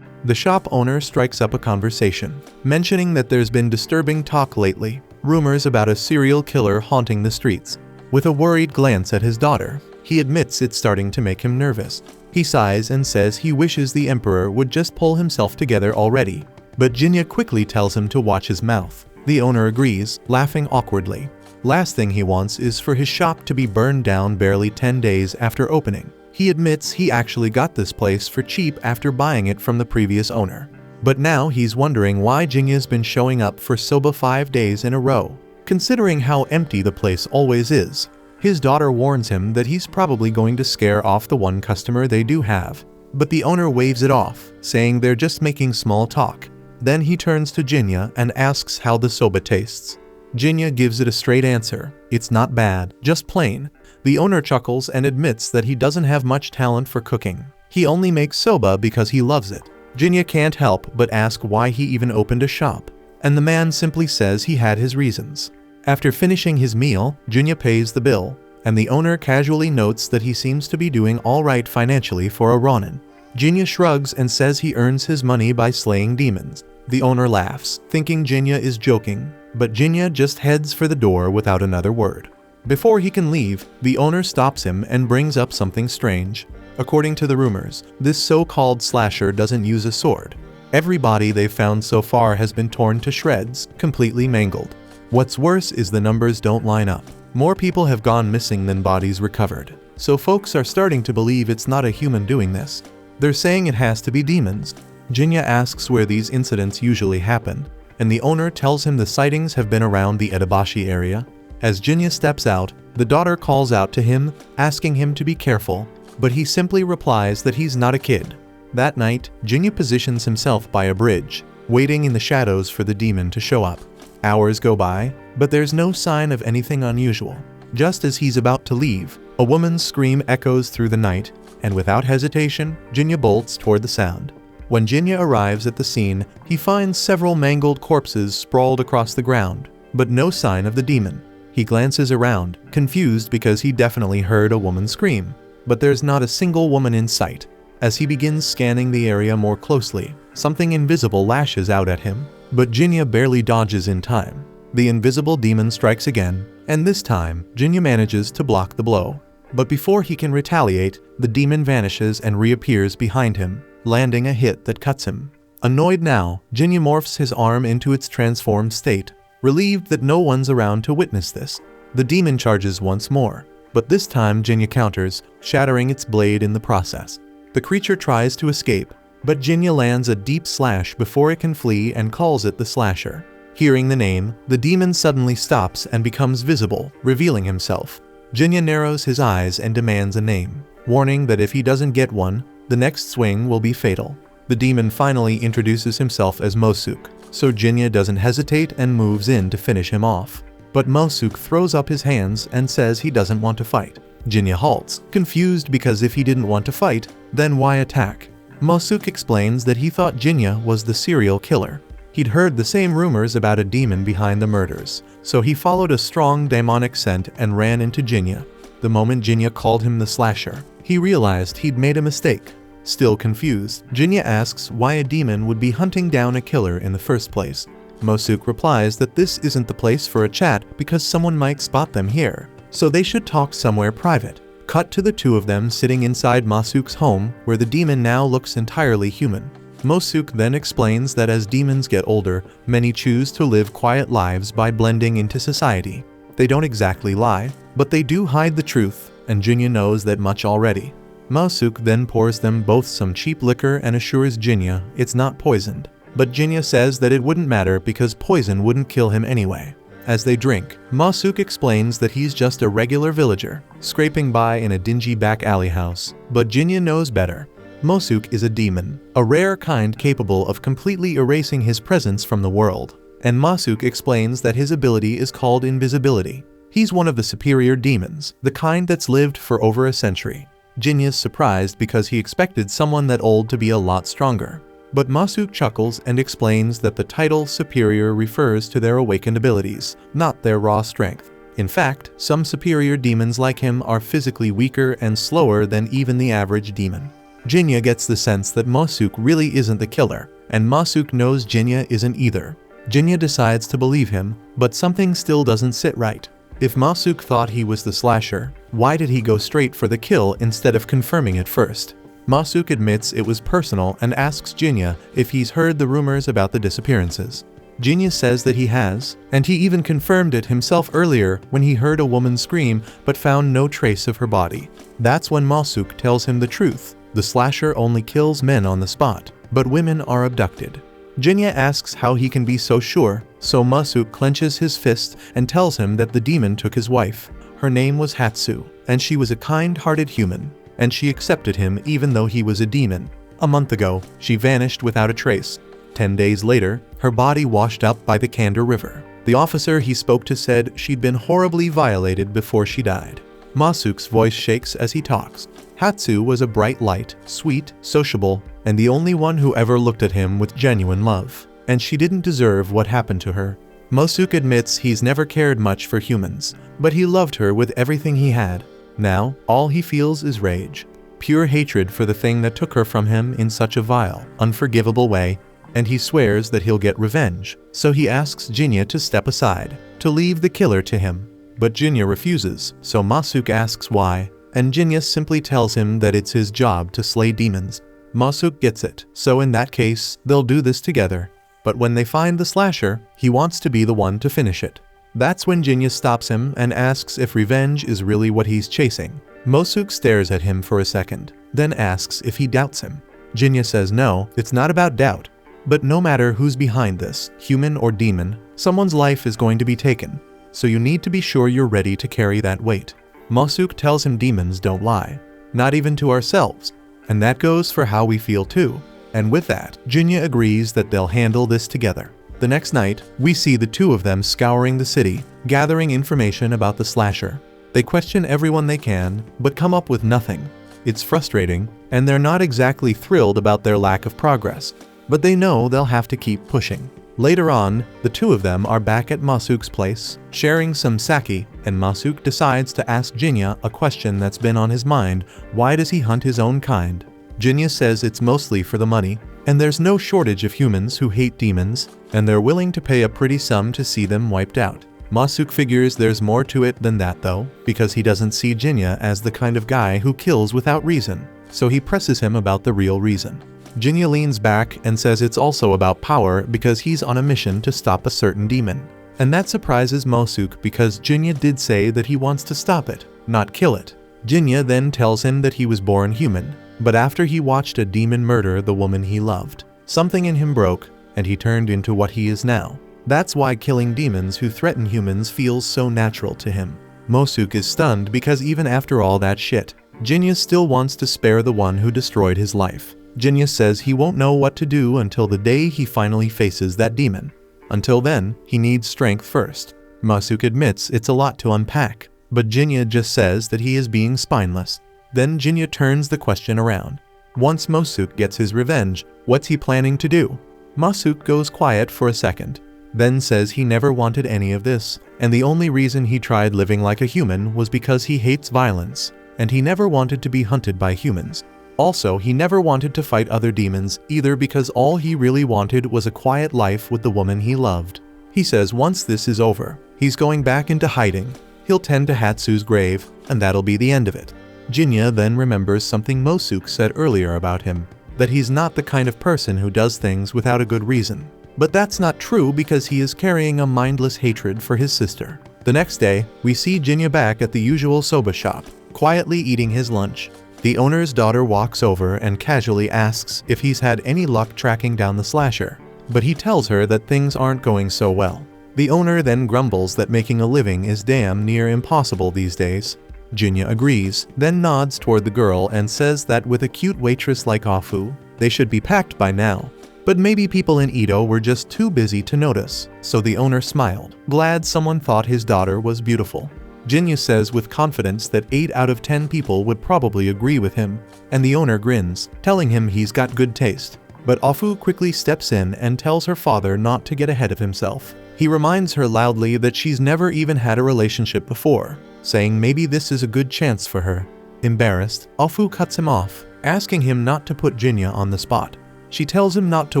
The shop owner strikes up a conversation, mentioning that there's been disturbing talk lately, rumors about a serial killer haunting the streets. With a worried glance at his daughter, he admits it's starting to make him nervous. He sighs and says he wishes the emperor would just pull himself together already, but Jinya quickly tells him to watch his mouth. The owner agrees, laughing awkwardly. Last thing he wants is for his shop to be burned down barely 10 days after opening. He admits he actually got this place for cheap after buying it from the previous owner. But now he's wondering why Jinya's been showing up for soba 5 days in a row, considering how empty the place always is. His daughter warns him that he's probably going to scare off the one customer they do have, but the owner waves it off, saying they're just making small talk. Then he turns to Jinya and asks how the soba tastes. Jinya gives it a straight answer. It's not bad, just plain. The owner chuckles and admits that he doesn't have much talent for cooking. He only makes soba because he loves it. Jinya can't help but ask why he even opened a shop, and the man simply says he had his reasons. After finishing his meal, Jinya pays the bill, and the owner casually notes that he seems to be doing all right financially for a Ronin. Jinya shrugs and says he earns his money by slaying demons. The owner laughs, thinking Jinya is joking, but Jinya just heads for the door without another word. Before he can leave, the owner stops him and brings up something strange. According to the rumors, this so-called slasher doesn't use a sword. Every body they've found so far has been torn to shreds, completely mangled. What's worse is the numbers don't line up. More people have gone missing than bodies recovered. So folks are starting to believe it's not a human doing this. They're saying it has to be demons. Jinya asks where these incidents usually happen, and the owner tells him the sightings have been around the Edobashi area. As Jinya steps out, the daughter calls out to him, asking him to be careful, but he simply replies that he's not a kid. That night, Jinya positions himself by a bridge, waiting in the shadows for the demon to show up. Hours go by, but there's no sign of anything unusual. Just as he's about to leave, a woman's scream echoes through the night, and without hesitation, Jinya bolts toward the sound. When Jinya arrives at the scene, he finds several mangled corpses sprawled across the ground, but no sign of the demon. He glances around, confused because he definitely heard a woman scream, but there's not a single woman in sight. As he begins scanning the area more closely, something invisible lashes out at him, but Jinya barely dodges in time. The invisible demon strikes again, and this time, Jinya manages to block the blow. But before he can retaliate, the demon vanishes and reappears behind him, landing a hit that cuts him. Annoyed now, Jinya morphs his arm into its transformed state, relieved that no one's around to witness this. The demon charges once more, but this time Jinya counters, shattering its blade in the process. The creature tries to escape, but Jinya lands a deep slash before it can flee and calls it the Slasher. Hearing the name, the demon suddenly stops and becomes visible, revealing himself. Jinya narrows his eyes and demands a name, warning that if he doesn't get one, the next swing will be fatal. The demon finally introduces himself as Mosuk, so Jinya doesn't hesitate and moves in to finish him off. But Mosuk throws up his hands and says he doesn't want to fight. Jinya halts, confused because if he didn't want to fight, then why attack? Mosuk explains that he thought Jinya was the serial killer. He'd heard the same rumors about a demon behind the murders, so he followed a strong demonic scent and ran into Jinya. The moment Jinya called him the Slasher, he realized he'd made a mistake. Still confused, Jinya asks why a demon would be hunting down a killer in the first place. Mosuk replies that this isn't the place for a chat because someone might spot them here, so they should talk somewhere private. Cut to the two of them sitting inside Mosuk's home, where the demon now looks entirely human. Mosuk then explains that as demons get older, many choose to live quiet lives by blending into society. They don't exactly lie, but they do hide the truth, and Jinya knows that much already. Mosuk then pours them both some cheap liquor and assures Jinya it's not poisoned. But Jinya says that it wouldn't matter because poison wouldn't kill him anyway. As they drink, Mosuk explains that he's just a regular villager, scraping by in a dingy back alley house, but Jinya knows better. Mosuk is a demon, a rare kind capable of completely erasing his presence from the world, and Mosuk explains that his ability is called invisibility. He's one of the superior demons, the kind that's lived for over a century. Jinya's surprised because he expected someone that old to be a lot stronger. But Mosuk chuckles and explains that the title superior refers to their awakened abilities, not their raw strength. In fact, some superior demons like him are physically weaker and slower than even the average demon. Jinya gets the sense that Mosuk really isn't the killer, and Mosuk knows Jinya isn't either. Jinya decides to believe him, but something still doesn't sit right. If Mosuk thought he was the Slasher, why did he go straight for the kill instead of confirming it first? Mosuk admits it was personal and asks Jinya if he's heard the rumors about the disappearances. Jinya says that he has, and he even confirmed it himself earlier when he heard a woman scream but found no trace of her body. That's when Mosuk tells him the truth. The Slasher only kills men on the spot, but women are abducted. Jinya asks how he can be so sure, so Mosuk clenches his fist and tells him that the demon took his wife. Her name was Hatsu, and she was a kind-hearted human, and she accepted him even though he was a demon. A month ago, she vanished without a trace. 10 days later, her body washed up by the Kanda River. The officer he spoke to said she'd been horribly violated before she died. Mosuk's voice shakes as he talks. Hatsu was a bright light, sweet, sociable, and the only one who ever looked at him with genuine love. And she didn't deserve what happened to her. Mosuk admits he's never cared much for humans, but he loved her with everything he had. Now, all he feels is rage. pure hatred for the thing that took her from him in such a vile, unforgivable way, and he swears that he'll get revenge, so he asks Jinta to step aside, to leave the killer to him. But Jinta refuses, so Masuke asks why, and Jinta simply tells him that it's his job to slay demons. Masuke gets it, so in that case, they'll do this together. But when they find the slasher, he wants to be the one to finish it. That's when Jinta stops him and asks if revenge is really what he's chasing. Masuke stares at him for a second, then asks if he doubts him. Jinta says no, it's not about doubt. But no matter who's behind this, human or demon, someone's life is going to be taken. So you need to be sure you're ready to carry that weight. Masuke tells him demons don't lie, not even to ourselves, and that goes for how we feel too. And with that, Jinta agrees that they'll handle this together. The next night, we see the two of them scouring the city, gathering information about the slasher. They question everyone they can, but come up with nothing. It's frustrating, and they're not exactly thrilled about their lack of progress, but they know they'll have to keep pushing. Later on, the two of them are back at Masuke's place, sharing some sake, and Masuke decides to ask Jinta a question that's been on his mind: why does he hunt his own kind? Jinta says it's mostly for the money, and there's no shortage of humans who hate demons, and they're willing to pay a pretty sum to see them wiped out. Masuke figures there's more to it than that though, because he doesn't see Jinta as the kind of guy who kills without reason, so he presses him about the real reason. Jinta leans back and says it's also about power because he's on a mission to stop a certain demon. And that surprises Masuke because Jinta did say that he wants to stop it, not kill it. Jinta then tells him that he was born human, but after he watched a demon murder the woman he loved, something in him broke, and he turned into what he is now. That's why killing demons who threaten humans feels so natural to him. Masuke is stunned because even after all that shit, Jinta still wants to spare the one who destroyed his life. Jinta says he won't know what to do until the day he finally faces that demon. Until then, he needs strength first. Masuke admits it's a lot to unpack, but Jinta just says that he is being spineless. Then Jinta turns the question around. Once Masuke gets his revenge, what's he planning to do? Masuke goes quiet for a second, then says he never wanted any of this, and the only reason he tried living like a human was because he hates violence, and he never wanted to be hunted by humans. Also, he never wanted to fight other demons either because all he really wanted was a quiet life with the woman he loved. He says once this is over, he's going back into hiding. He'll tend to Hatsu's grave, and that'll be the end of it. Jinta then remembers something Masuke said earlier about him, that he's not the kind of person who does things without a good reason. But that's not true because he is carrying a mindless hatred for his sister. The next day, we see Jinta back at the usual soba shop, quietly eating his lunch. The owner's daughter walks over and casually asks if he's had any luck tracking down the slasher, but he tells her that things aren't going so well. The owner then grumbles that making a living is damn near impossible these days. Jinta agrees, then nods toward the girl and says that with a cute waitress like Afu, they should be packed by now. But maybe people in Edo were just too busy to notice, so the owner smiled, glad someone thought his daughter was beautiful. Jinta says with confidence that 8 out of 10 people would probably agree with him, and the owner grins, telling him he's got good taste. But Afu quickly steps in and tells her father not to get ahead of himself. He reminds her loudly that she's never even had a relationship before, saying maybe this is a good chance for her. Embarrassed, Afu cuts him off, asking him not to put Jinta on the spot. She tells him not to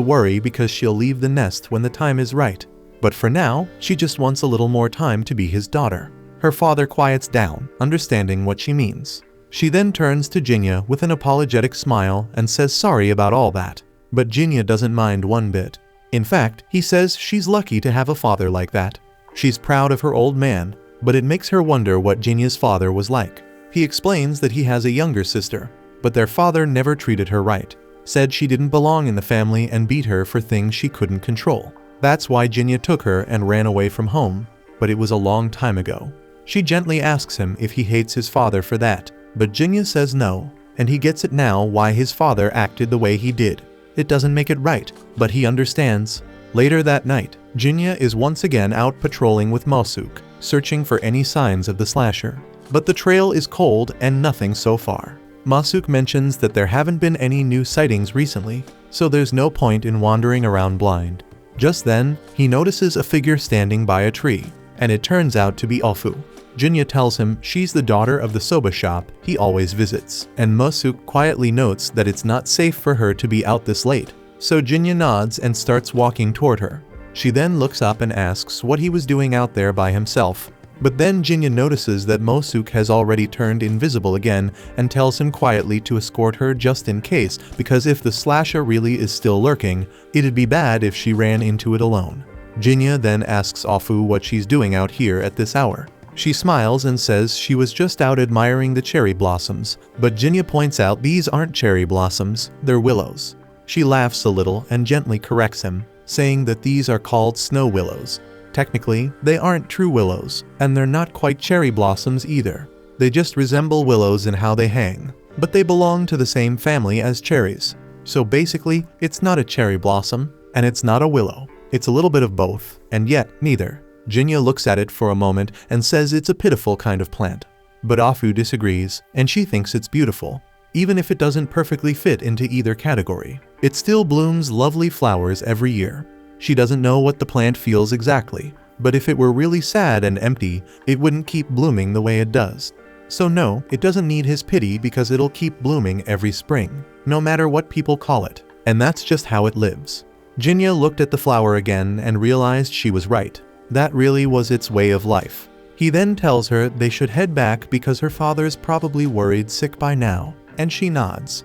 worry because she'll leave the nest when the time is right, but for now, she just wants a little more time to be his daughter. Her father quiets down, understanding what she means. She then turns to Jinta with an apologetic smile and says sorry about all that, but Jinta doesn't mind one bit. In fact, he says she's lucky to have a father like that. She's proud of her old man, but it makes her wonder what Jinta's father was like. He explains that he has a younger sister, but their father never treated her right, said she didn't belong in the family and beat her for things she couldn't control. That's why Jinta took her and ran away from home, but it was a long time ago. She gently asks him if he hates his father for that, but Jinta says no, and he gets it now why his father acted the way he did. It doesn't make it right, but he understands. Later that night, Jinta is once again out patrolling with Masuke, searching for any signs of the slasher. But the trail is cold and nothing so far. Masuke mentions that there haven't been any new sightings recently, so there's no point in wandering around blind. Just then, he notices a figure standing by a tree, and it turns out to be Afu. Jinta tells him she's the daughter of the soba shop he always visits, and Mosuke quietly notes that it's not safe for her to be out this late. So Jinta nods and starts walking toward her. She then looks up and asks what he was doing out there by himself. But then Jinta notices that Mosuke has already turned invisible again and tells him quietly to escort her just in case, because if the slasher really is still lurking, it'd be bad if she ran into it alone. Jinta then asks Ofu what she's doing out here at this hour. She smiles and says she was just out admiring the cherry blossoms, but Jinta points out these aren't cherry blossoms, they're willows. She laughs a little and gently corrects him, saying that these are called snow willows. Technically, they aren't true willows, and they're not quite cherry blossoms either. They just resemble willows in how they hang, but they belong to the same family as cherries. So basically, it's not a cherry blossom, and it's not a willow. It's a little bit of both, and yet neither. Jinta looks at it for a moment and says it's a pitiful kind of plant. But Ofu disagrees, and she thinks it's beautiful. Even if it doesn't perfectly fit into either category, it still blooms lovely flowers every year. She doesn't know what the plant feels exactly, but if it were really sad and empty, it wouldn't keep blooming the way it does. So no, it doesn't need his pity because it'll keep blooming every spring, no matter what people call it, and that's just how it lives. Jinta looked at the flower again and realized she was right. That really was its way of life. He then tells her they should head back because her father's probably worried sick by now, and she nods.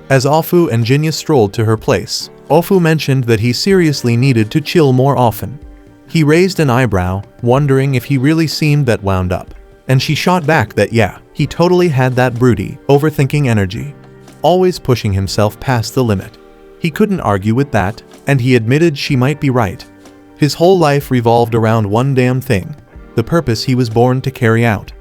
As Ofu and Jinta strolled to her place, Ofu mentioned that he seriously needed to chill more often. He raised an eyebrow, wondering if he really seemed that wound up, and she shot back that yeah, he totally had that broody, overthinking energy, always pushing himself past the limit. He couldn't argue with that, and he admitted she might be right. His whole life revolved around one damn thing, the purpose he was born to carry out.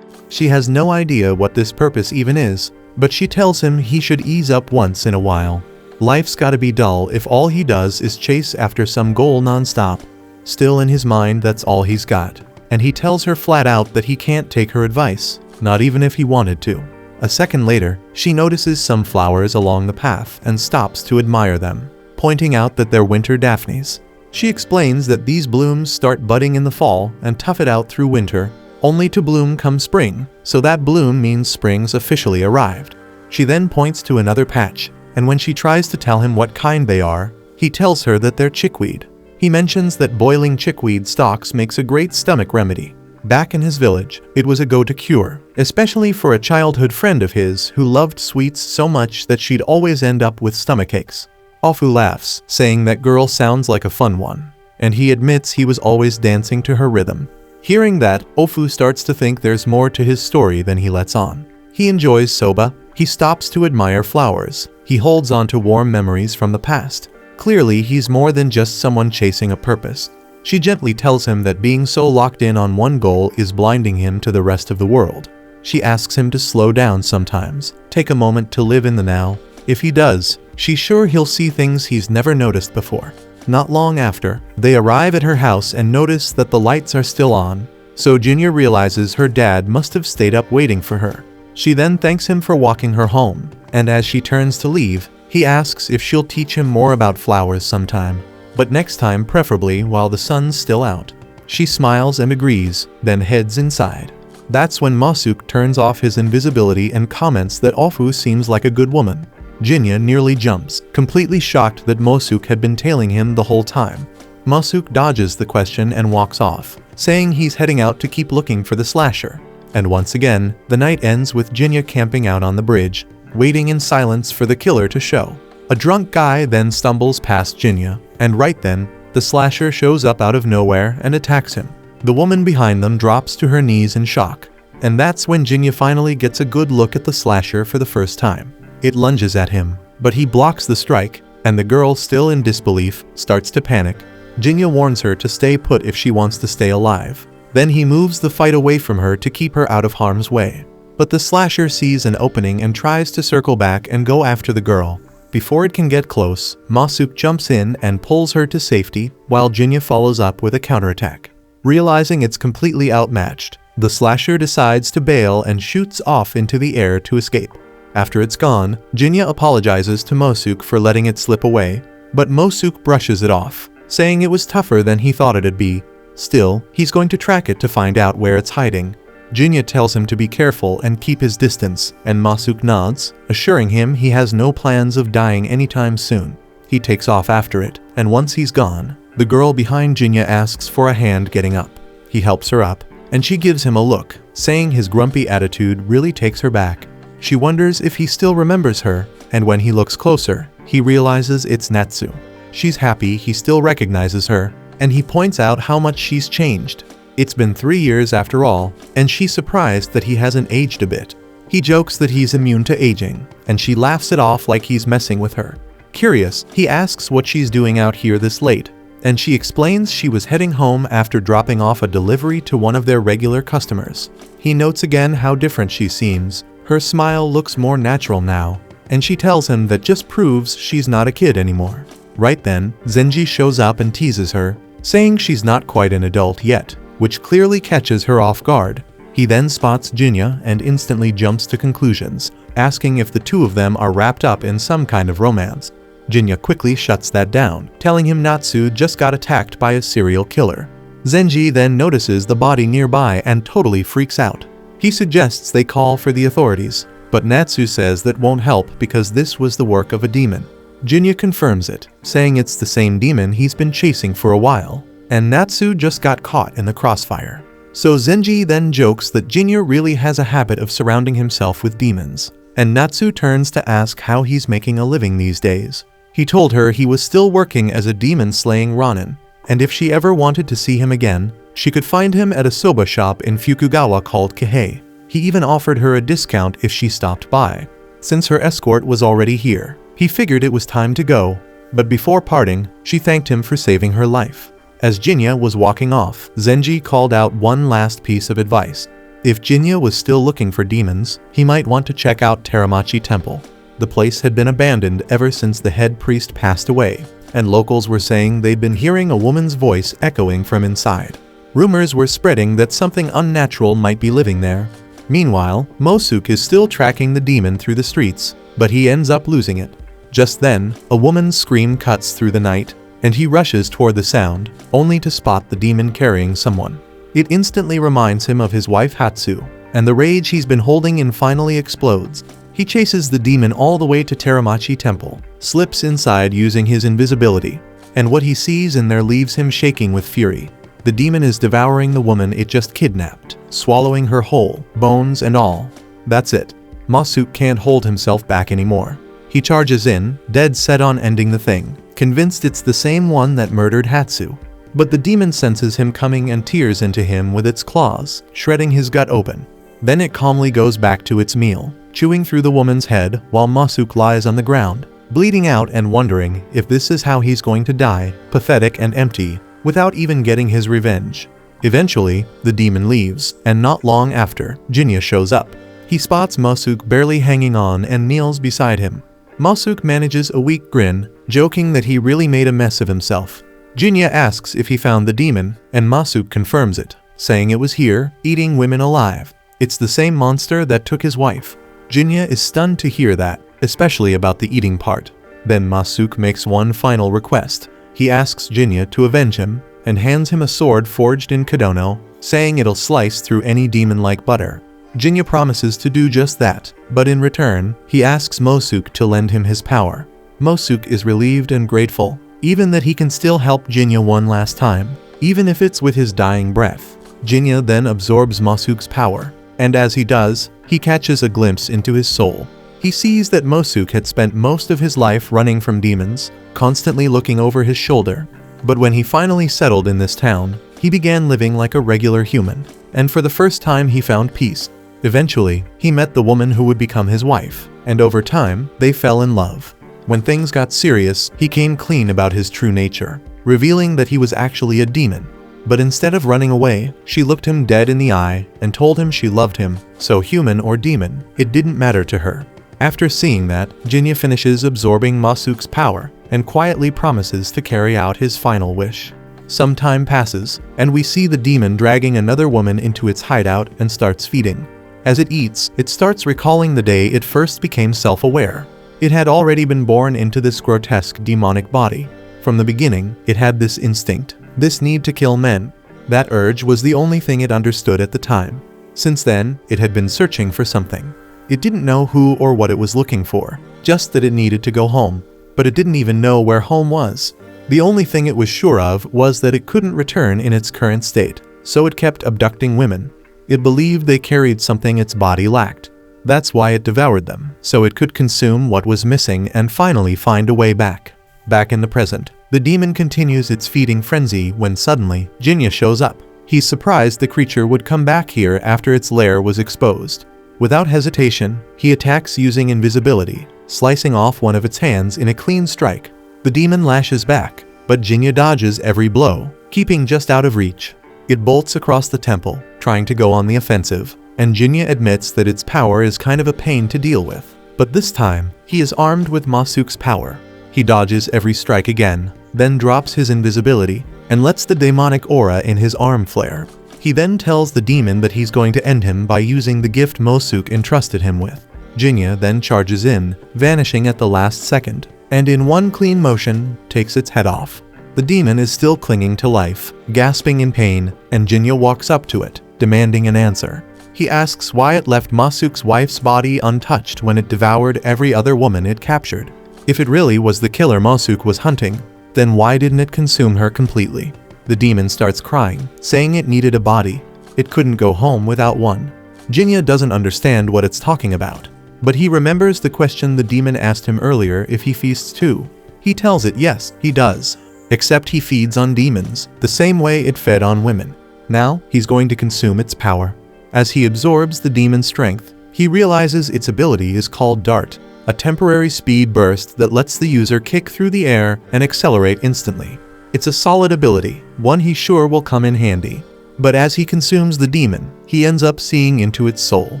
She has no idea what this purpose even is, but she tells him he should ease up once in a while. Life's gotta be dull if all he does is chase after some goal non-stop. Still in his mind, that's all he's got. And he tells her flat out that he can't take her advice, not even if he wanted to. A second later, she notices some flowers along the path and stops to admire them, pointing out that they're winter daphnes. She explains that these blooms start budding in the fall and tough it out through winter, only to bloom come spring, so that bloom means spring's officially arrived. She then points to another patch, and when she tries to tell him what kind they are, he tells her that they're chickweed. He mentions that boiling chickweed stalks makes a great stomach remedy. Back in his village, it was a go-to cure, especially for a childhood friend of his who loved sweets so much that she'd always end up with stomachaches. Ofu laughs, saying that girl sounds like a fun one, and he admits he was always dancing to her rhythm. Hearing that, Ofu starts to think there's more to his story than he lets on. He enjoys soba, he stops to admire flowers, he holds on to warm memories from the past. Clearly, he's more than just someone chasing a purpose. She gently tells him that being so locked in on one goal is blinding him to the rest of the world. She asks him to slow down sometimes, take a moment to live in the now. If he does, she's sure he'll see things he's never noticed before. Not long after, they arrive at her house and notice that the lights are still on, so Jinta realizes her dad must have stayed up waiting for her. She then thanks him for walking her home, and as she turns to leave, he asks if she'll teach him more about flowers sometime, but next time preferably while the sun's still out. She smiles and agrees, then heads inside. That's when Mosuke turns off his invisibility and comments that Ofu seems like a good woman. Jinta nearly jumps, completely shocked that Mosuke had been tailing him the whole time. Mosuke dodges the question and walks off, saying he's heading out to keep looking for the slasher. And once again, the night ends with Jinta camping out on the bridge, waiting in silence for the killer to show. A drunk guy then stumbles past Jinta, and right then, the slasher shows up out of nowhere and attacks him. The woman behind them drops to her knees in shock, and that's when Jinta finally gets a good look at the slasher for the first time. It lunges at him, but he blocks the strike, and the girl, still in disbelief, starts to panic. Jinta warns her to stay put if she wants to stay alive. Then he moves the fight away from her to keep her out of harm's way. But the slasher sees an opening and tries to circle back and go after the girl. Before it can get close, Mosuke jumps in and pulls her to safety, while Jinta follows up with a counterattack. Realizing it's completely outmatched, the slasher decides to bail and shoots off into the air to escape. After it's gone, Jinta apologizes to Mosuke for letting it slip away, but Mosuke brushes it off, saying it was tougher than he thought it'd be. Still, he's going to track it to find out where it's hiding. Jinta tells him to be careful and keep his distance, and Masuke nods, assuring him he has no plans of dying anytime soon. He takes off after it, and once he's gone, the girl behind Jinta asks for a hand getting up. He helps her up, and she gives him a look, saying his grumpy attitude really takes her back. She wonders if he still remembers her, and when he looks closer, he realizes it's Natsu. She's happy he still recognizes her, and he points out how much she's changed. It's been 3 years after all, and she's surprised that he hasn't aged a bit. He jokes that he's immune to aging, and she laughs it off like he's messing with her. Curious, he asks what she's doing out here this late, and she explains she was heading home after dropping off a delivery to one of their regular customers. He notes again how different she seems. Her smile looks more natural now, and she tells him that just proves she's not a kid anymore. Right then, Zenji shows up and teases her, saying she's not quite an adult yet, which clearly catches her off guard. He then spots Jinta and instantly jumps to conclusions, asking if the two of them are wrapped up in some kind of romance. Jinta quickly shuts that down, telling him Natsu just got attacked by a serial killer. Zenji then notices the body nearby and totally freaks out. He suggests they call for the authorities, but Natsu says that won't help because this was the work of a demon. Jinta confirms it, saying it's the same demon he's been chasing for a while, and Natsu just got caught in the crossfire. So Zenji then jokes that Jinta really has a habit of surrounding himself with demons, and Natsu turns to ask how he's making a living these days. He told her he was still working as a demon-slaying Ronin, and if she ever wanted to see him again, she could find him at a soba shop in Fukugawa called Kihei. He even offered her a discount if she stopped by. Since her escort was already here, he figured it was time to go, but before parting, she thanked him for saving her life. As Jinta was walking off, Zenji called out one last piece of advice. If Jinta was still looking for demons, he might want to check out Teramachi Temple. The place had been abandoned ever since the head priest passed away, and locals were saying they'd been hearing a woman's voice echoing from inside. Rumors were spreading that something unnatural might be living there. Meanwhile, Masuke is still tracking the demon through the streets, but he ends up losing it. Just then, a woman's scream cuts through the night, and he rushes toward the sound, only to spot the demon carrying someone. It instantly reminds him of his wife Hatsu, and the rage he's been holding in finally explodes. He chases the demon all the way to Teramachi Temple, slips inside using his invisibility, and what he sees in there leaves him shaking with fury. The demon is devouring the woman it just kidnapped, swallowing her whole, bones and all. That's it. Masuke can't hold himself back anymore. He charges in, dead set on ending the thing, convinced it's the same one that murdered Hatsu. But the demon senses him coming and tears into him with its claws, shredding his gut open. Then it calmly goes back to its meal, chewing through the woman's head while Masuke lies on the ground, bleeding out and wondering if this is how he's going to die, pathetic and empty, without even getting his revenge. Eventually, the demon leaves, and not long after, Jinta shows up. He spots Masuke barely hanging on and kneels beside him. Masuke manages a weak grin, joking that he really made a mess of himself. Jinta asks if he found the demon, and Masuke confirms it, saying it was here, eating women alive. It's the same monster that took his wife. Jinta is stunned to hear that, especially about the eating part. Then Masuke makes one final request. He asks Jinta to avenge him, and hands him a sword forged in Kadono, saying it'll slice through any demon like butter. Jinta promises to do just that, but in return, he asks Masuke to lend him his power. Masuke is relieved and grateful, even that he can still help Jinta one last time, even if it's with his dying breath. Jinta then absorbs Masuke's power, and as he does, he catches a glimpse into his soul. He sees that Masuke had spent most of his life running from demons, constantly looking over his shoulder. But when he finally settled in this town, he began living like a regular human, and for the first time he found peace. Eventually, he met the woman who would become his wife, and over time, they fell in love. When things got serious, he came clean about his true nature, revealing that he was actually a demon. But instead of running away, she looked him dead in the eye and told him she loved him, so human or demon, it didn't matter to her. After seeing that, Jinta finishes absorbing Masuke's power and quietly promises to carry out his final wish. Some time passes, and we see the demon dragging another woman into its hideout and starts feeding. As it eats, it starts recalling the day it first became self-aware. It had already been born into this grotesque demonic body. From the beginning, it had this instinct, this need to kill men. That urge was the only thing it understood at the time. Since then, it had been searching for something. It didn't know who or what it was looking for, just that it needed to go home. But it didn't even know where home was. The only thing it was sure of was that it couldn't return in its current state, so it kept abducting women. It believed they carried something its body lacked. That's why it devoured them, so it could consume what was missing and finally find a way back. Back in the present, the demon continues its feeding frenzy when suddenly, Jinta shows up. He's surprised the creature would come back here after its lair was exposed. Without hesitation, he attacks using invisibility, slicing off one of its hands in a clean strike. The demon lashes back, but Jinta dodges every blow, keeping just out of reach. It bolts across the temple, trying to go on the offensive, and Jinta admits that its power is kind of a pain to deal with. But this time, he is armed with Masuke's power. He dodges every strike again, then drops his invisibility, and lets the demonic aura in his arm flare. He then tells the demon that he's going to end him by using the gift Masuke entrusted him with. Jinta then charges in, vanishing at the last second, and in one clean motion, takes its head off. The demon is still clinging to life, gasping in pain, and Jinta walks up to it, demanding an answer. He asks why it left Masuke's wife's body untouched when it devoured every other woman it captured. If it really was the killer Masuke was hunting, then why didn't it consume her completely? The demon starts crying, saying it needed a body. It couldn't go home without one. Jinta doesn't understand what it's talking about, but he remembers the question the demon asked him earlier if he feasts too. He tells it yes, he does. Except he feeds on demons, the same way it fed on women. Now, he's going to consume its power. As he absorbs the demon's strength, he realizes its ability is called Dart, a temporary speed burst that lets the user kick through the air and accelerate instantly. It's a solid ability, one he's sure will come in handy. But as he consumes the demon, he ends up seeing into its soul.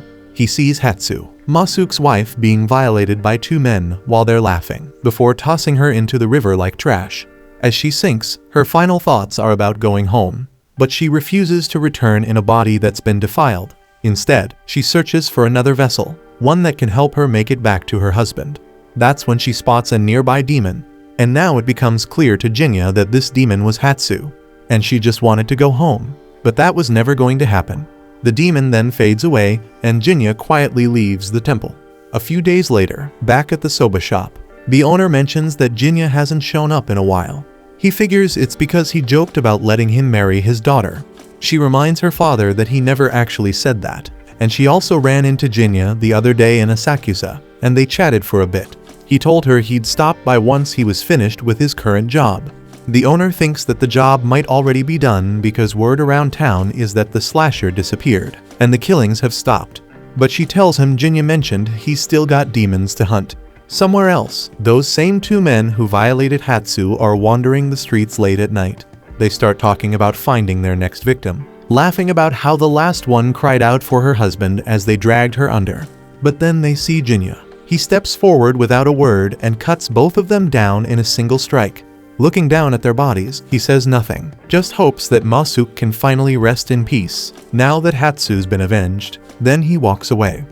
He sees Hatsu, Masuke's wife, being violated by two men while they're laughing, before tossing her into the river like trash. As she sinks, her final thoughts are about going home. But she refuses to return in a body that's been defiled. Instead, she searches for another vessel, one that can help her make it back to her husband. That's when she spots a nearby demon. And now it becomes clear to Jinta that this demon was Hatsu, and she just wanted to go home. But that was never going to happen. The demon then fades away, and Jinta quietly leaves the temple. A few days later, back at the soba shop, the owner mentions that Jinta hasn't shown up in a while. He figures it's because he joked about letting him marry his daughter. She reminds her father that he never actually said that, and she also ran into Jinta the other day in Asakusa, and they chatted for a bit. He told her he'd stop by once he was finished with his current job. The owner thinks that the job might already be done because word around town is that the slasher disappeared, and the killings have stopped. But she tells him Jinta mentioned he's still got demons to hunt. Somewhere else, those same two men who violated Hatsu are wandering the streets late at night. They start talking about finding their next victim, laughing about how the last one cried out for her husband as they dragged her under. But then they see Jinta. He steps forward without a word and cuts both of them down in a single strike. Looking down at their bodies, he says nothing, just hopes that Masuke can finally rest in peace, now that Hatsu's been avenged. Then he walks away.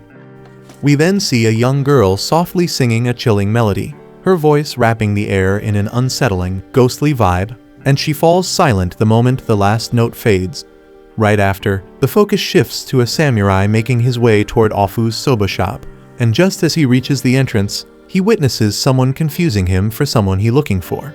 We then see a young girl softly singing a chilling melody, her voice wrapping the air in an unsettling, ghostly vibe, and she falls silent the moment the last note fades. Right after, the focus shifts to a samurai making his way toward Ofu's soba shop, and just as he reaches the entrance, he witnesses someone confusing him for someone he's looking for.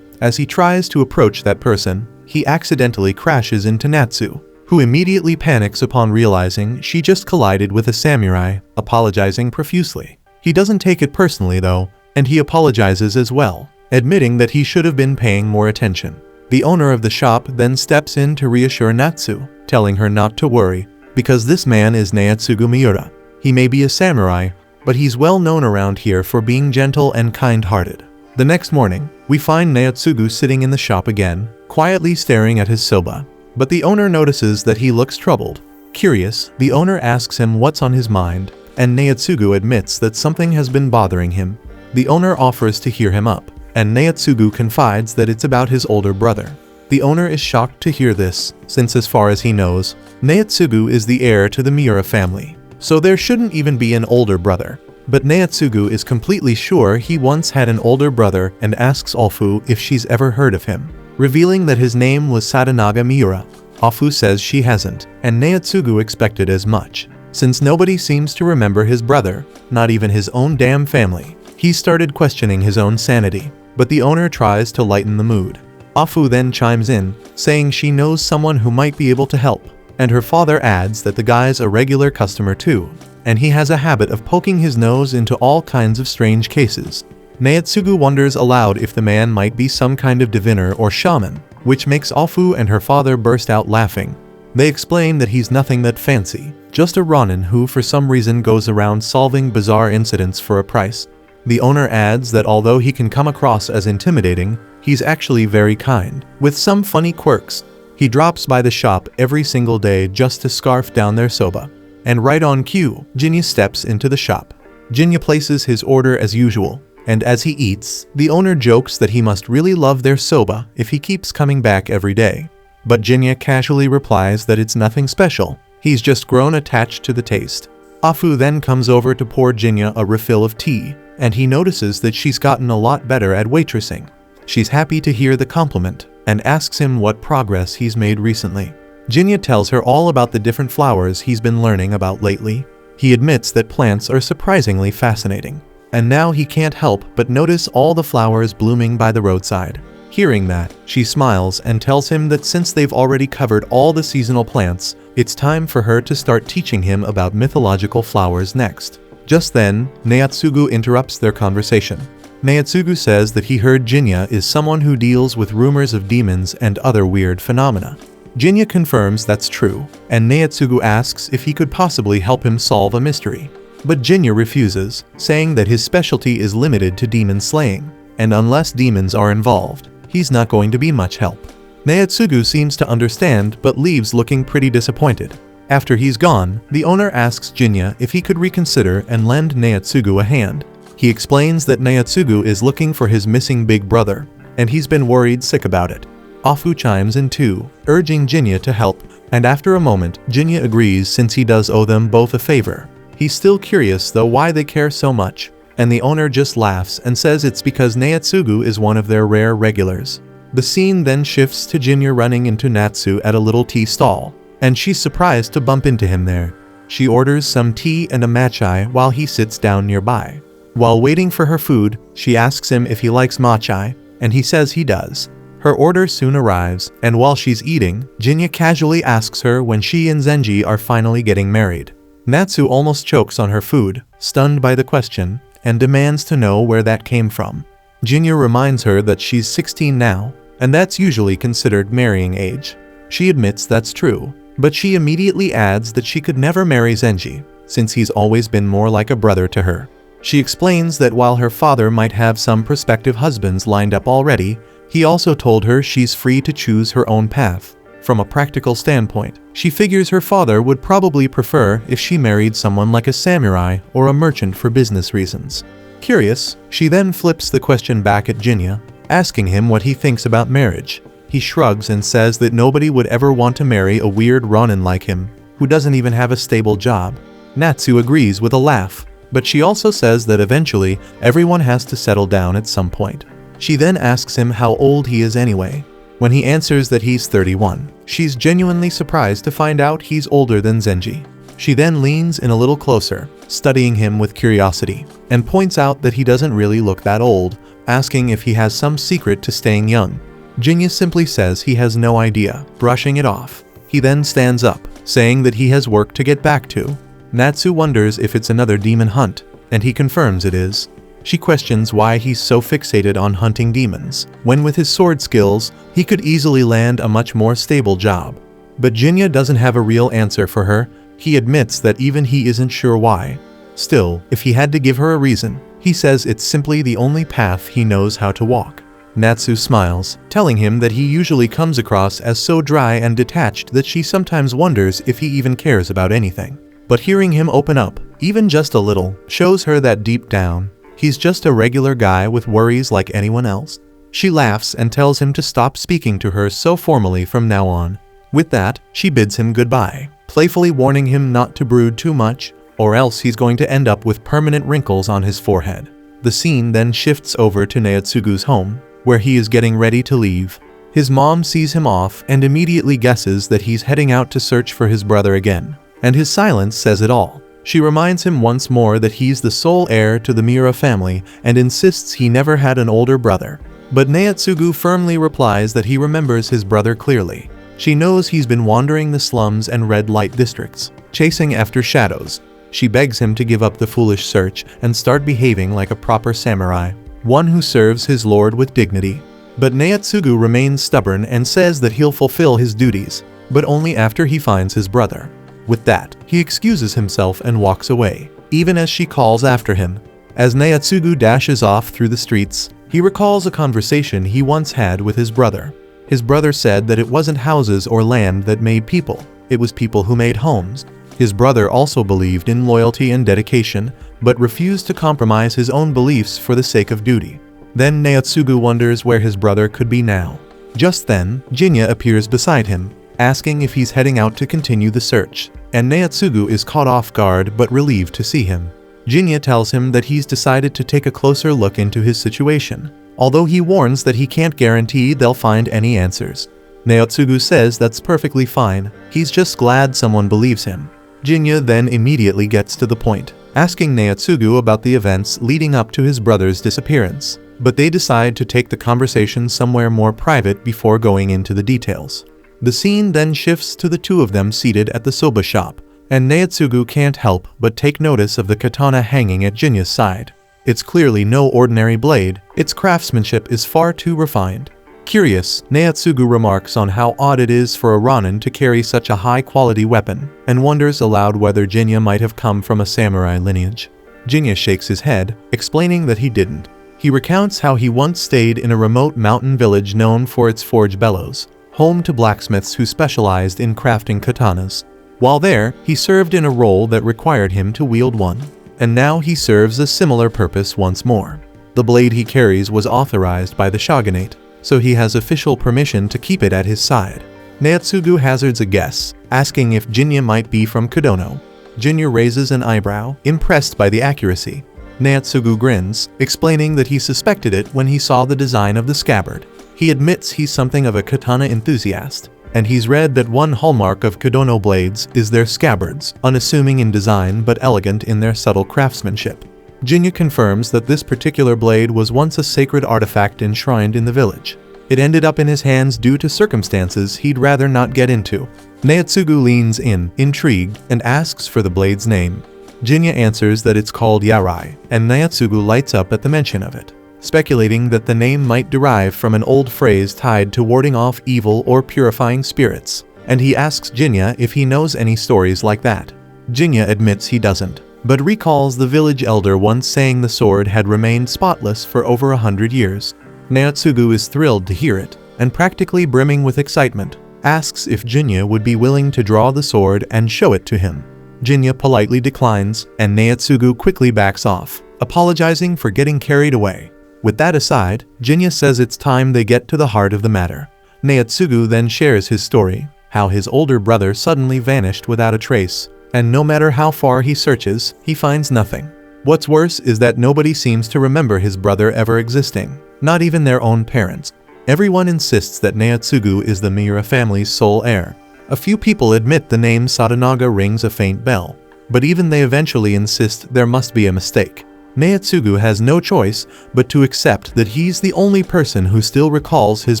As he tries to approach that person, he accidentally crashes into Natsu, who immediately panics upon realizing she just collided with a samurai, apologizing profusely. He doesn't take it personally though, and he apologizes as well, admitting that he should have been paying more attention. The owner of the shop then steps in to reassure Natsu, telling her not to worry, because this man is Naotsugu Miura. He may be a samurai, but he's well known around here for being gentle and kind-hearted. The next morning, we find Naotsugu sitting in the shop again, quietly staring at his soba. But the owner notices that he looks troubled. Curious, the owner asks him what's on his mind, and Naotsugu admits that something has been bothering him. The owner offers to hear him up, and Naotsugu confides that it's about his older brother. The owner is shocked to hear this, since as far as he knows, Naotsugu is the heir to the Miura family, so there shouldn't even be an older brother. But Naotsugu is completely sure he once had an older brother and asks Ofu if she's ever heard of him. revealing that his name was Sadanaga Miura. Afu says she hasn't, and Naotsugu expected as much. Since nobody seems to remember his brother, not even his own damn family, he started questioning his own sanity, but the owner tries to lighten the mood. Afu then chimes in, saying she knows someone who might be able to help, and her father adds that the guy's a regular customer too, and he has a habit of poking his nose into all kinds of strange cases. Naotsugu wonders aloud if the man might be some kind of diviner or shaman, which makes Afu and her father burst out laughing. They explain that he's nothing that fancy, just a ronin who for some reason goes around solving bizarre incidents for a price. The owner adds that although he can come across as intimidating, he's actually very kind, with some funny quirks. He drops by the shop every single day just to scarf down their soba. And right on cue, Jinya steps into the shop. Jinya places his order as usual, and as he eats, the owner jokes that he must really love their soba if he keeps coming back every day. But Jinya casually replies that it's nothing special, he's just grown attached to the taste. Afu then comes over to pour Jinya a refill of tea, and he notices that she's gotten a lot better at waitressing. She's happy to hear the compliment, and asks him what progress he's made recently. Jinya tells her all about the different flowers he's been learning about lately. He admits that plants are surprisingly fascinating, and now he can't help but notice all the flowers blooming by the roadside. Hearing that, she smiles and tells him that since they've already covered all the seasonal plants, it's time for her to start teaching him about mythological flowers next. Just then, Naotsugu interrupts their conversation. Naotsugu says that he heard Jinya is someone who deals with rumors of demons and other weird phenomena. Jinya confirms that's true, and Naotsugu asks if he could possibly help him solve a mystery. But Jinya refuses, saying that his specialty is limited to demon slaying, and unless demons are involved, he's not going to be much help. Naotsugu seems to understand but leaves looking pretty disappointed. After he's gone, the owner asks Jinya if he could reconsider and lend Naotsugu a hand. He explains that Naotsugu is looking for his missing big brother, and he's been worried sick about it. Afu chimes in too, urging Jinya to help, and after a moment, Jinya agrees since he does owe them both a favor. He's still curious though why they care so much, and the owner just laughs and says it's because Naotsugu is one of their rare regulars. The scene then shifts to Jinya running into Natsu at a little tea stall, and she's surprised to bump into him there. She orders some tea and a matcha while he sits down nearby. While waiting for her food, she asks him if he likes matcha, and he says he does. Her order soon arrives, and while she's eating, Jinya casually asks her when she and Zenji are finally getting married. Natsu almost chokes on her food, stunned by the question, and demands to know where that came from. Jinya reminds her that she's 16 now, and that's usually considered marrying age. She admits that's true, but she immediately adds that she could never marry Zenji, since he's always been more like a brother to her. She explains that while her father might have some prospective husbands lined up already, he also told her she's free to choose her own path. From a practical standpoint, she figures her father would probably prefer if she married someone like a samurai or a merchant for business reasons. Curious, she then flips the question back at Jinya, asking him what he thinks about marriage. He shrugs and says that nobody would ever want to marry a weird ronin like him, who doesn't even have a stable job. Natsu agrees with a laugh, but she also says that eventually everyone has to settle down at some point. She then asks him how old he is anyway. When he answers that he's 31, she's genuinely surprised to find out he's older than Zenji. She then leans in a little closer, studying him with curiosity, and points out that he doesn't really look that old, asking if he has some secret to staying young. Jinya simply says he has no idea, brushing it off. He then stands up, saying that he has work to get back to. Natsu wonders if it's another demon hunt, and he confirms it is. She questions why he's so fixated on hunting demons, when with his sword skills, he could easily land a much more stable job. But Jinya doesn't have a real answer for her. He admits that even he isn't sure why. Still, if he had to give her a reason, he says it's simply the only path he knows how to walk. Natsu smiles, telling him that he usually comes across as so dry and detached that she sometimes wonders if he even cares about anything. But hearing him open up, even just a little, shows her that deep down, he's just a regular guy with worries like anyone else. She laughs and tells him to stop speaking to her so formally from now on. With that, she bids him goodbye, playfully warning him not to brood too much, or else he's going to end up with permanent wrinkles on his forehead. The scene then shifts over to Naotsugu's home, where he is getting ready to leave. His mom sees him off and immediately guesses that he's heading out to search for his brother again, and his silence says it all. She reminds him once more that he's the sole heir to the Miura family and insists he never had an older brother. But Naotsugu firmly replies that he remembers his brother clearly. She knows he's been wandering the slums and red light districts, chasing after shadows. She begs him to give up the foolish search and start behaving like a proper samurai, one who serves his lord with dignity. But Naotsugu remains stubborn and says that he'll fulfill his duties, but only after he finds his brother. With that, he excuses himself and walks away, even as she calls after him. As Naotsugu dashes off through the streets, he recalls a conversation he once had with his brother. His brother said that it wasn't houses or land that made people, it was people who made homes. His brother also believed in loyalty and dedication, but refused to compromise his own beliefs for the sake of duty. Then Naotsugu wonders where his brother could be now. Just then, Jinta appears beside him, asking if he's heading out to continue the search, and Naotsugu is caught off guard but relieved to see him. Jinta tells him that he's decided to take a closer look into his situation, although he warns that he can't guarantee they'll find any answers. Naotsugu says that's perfectly fine, he's just glad someone believes him. Jinta then immediately gets to the point, asking Naotsugu about the events leading up to his brother's disappearance, but they decide to take the conversation somewhere more private before going into the details. The scene then shifts to the two of them seated at the soba shop, and Naotsugu can't help but take notice of the katana hanging at Jinta's side. It's clearly no ordinary blade, its craftsmanship is far too refined. Curious, Naotsugu remarks on how odd it is for a Ronin to carry such a high-quality weapon, and wonders aloud whether Jinta might have come from a samurai lineage. Jinta shakes his head, explaining that he didn't. He recounts how he once stayed in a remote mountain village known for its forge bellows, home to blacksmiths who specialized in crafting katanas. While there, he served in a role that required him to wield one, and now he serves a similar purpose once more. The blade he carries was authorized by the shogunate, so he has official permission to keep it at his side. Naotsugu hazards a guess, asking if Jinta might be from Kadono. Jinta raises an eyebrow, impressed by the accuracy. Naotsugu grins, explaining that he suspected it when he saw the design of the scabbard. He admits he's something of a katana enthusiast, and he's read that one hallmark of Kadono blades is their scabbards, unassuming in design but elegant in their subtle craftsmanship. Jinta confirms that this particular blade was once a sacred artifact enshrined in the village. It ended up in his hands due to circumstances he'd rather not get into. Naotsugu leans in, intrigued, and asks for the blade's name. Jinta answers that it's called Yarai, and Naotsugu lights up at the mention of it, speculating that the name might derive from an old phrase tied to warding off evil or purifying spirits, and he asks Jinta if he knows any stories like that. Jinta admits he doesn't, but recalls the village elder once saying the sword had remained spotless for over 100 years. Naotsugu is thrilled to hear it, and practically brimming with excitement, asks if Jinta would be willing to draw the sword and show it to him. Jinta politely declines, and Naotsugu quickly backs off, apologizing for getting carried away. With that aside, Jinta says it's time they get to the heart of the matter. Naotsugu then shares his story, how his older brother suddenly vanished without a trace, and no matter how far he searches, he finds nothing. What's worse is that nobody seems to remember his brother ever existing, not even their own parents. Everyone insists that Naotsugu is the Miura family's sole heir. A few people admit the name Sadanaga rings a faint bell, but even they eventually insist there must be a mistake. Naotsugu has no choice but to accept that he's the only person who still recalls his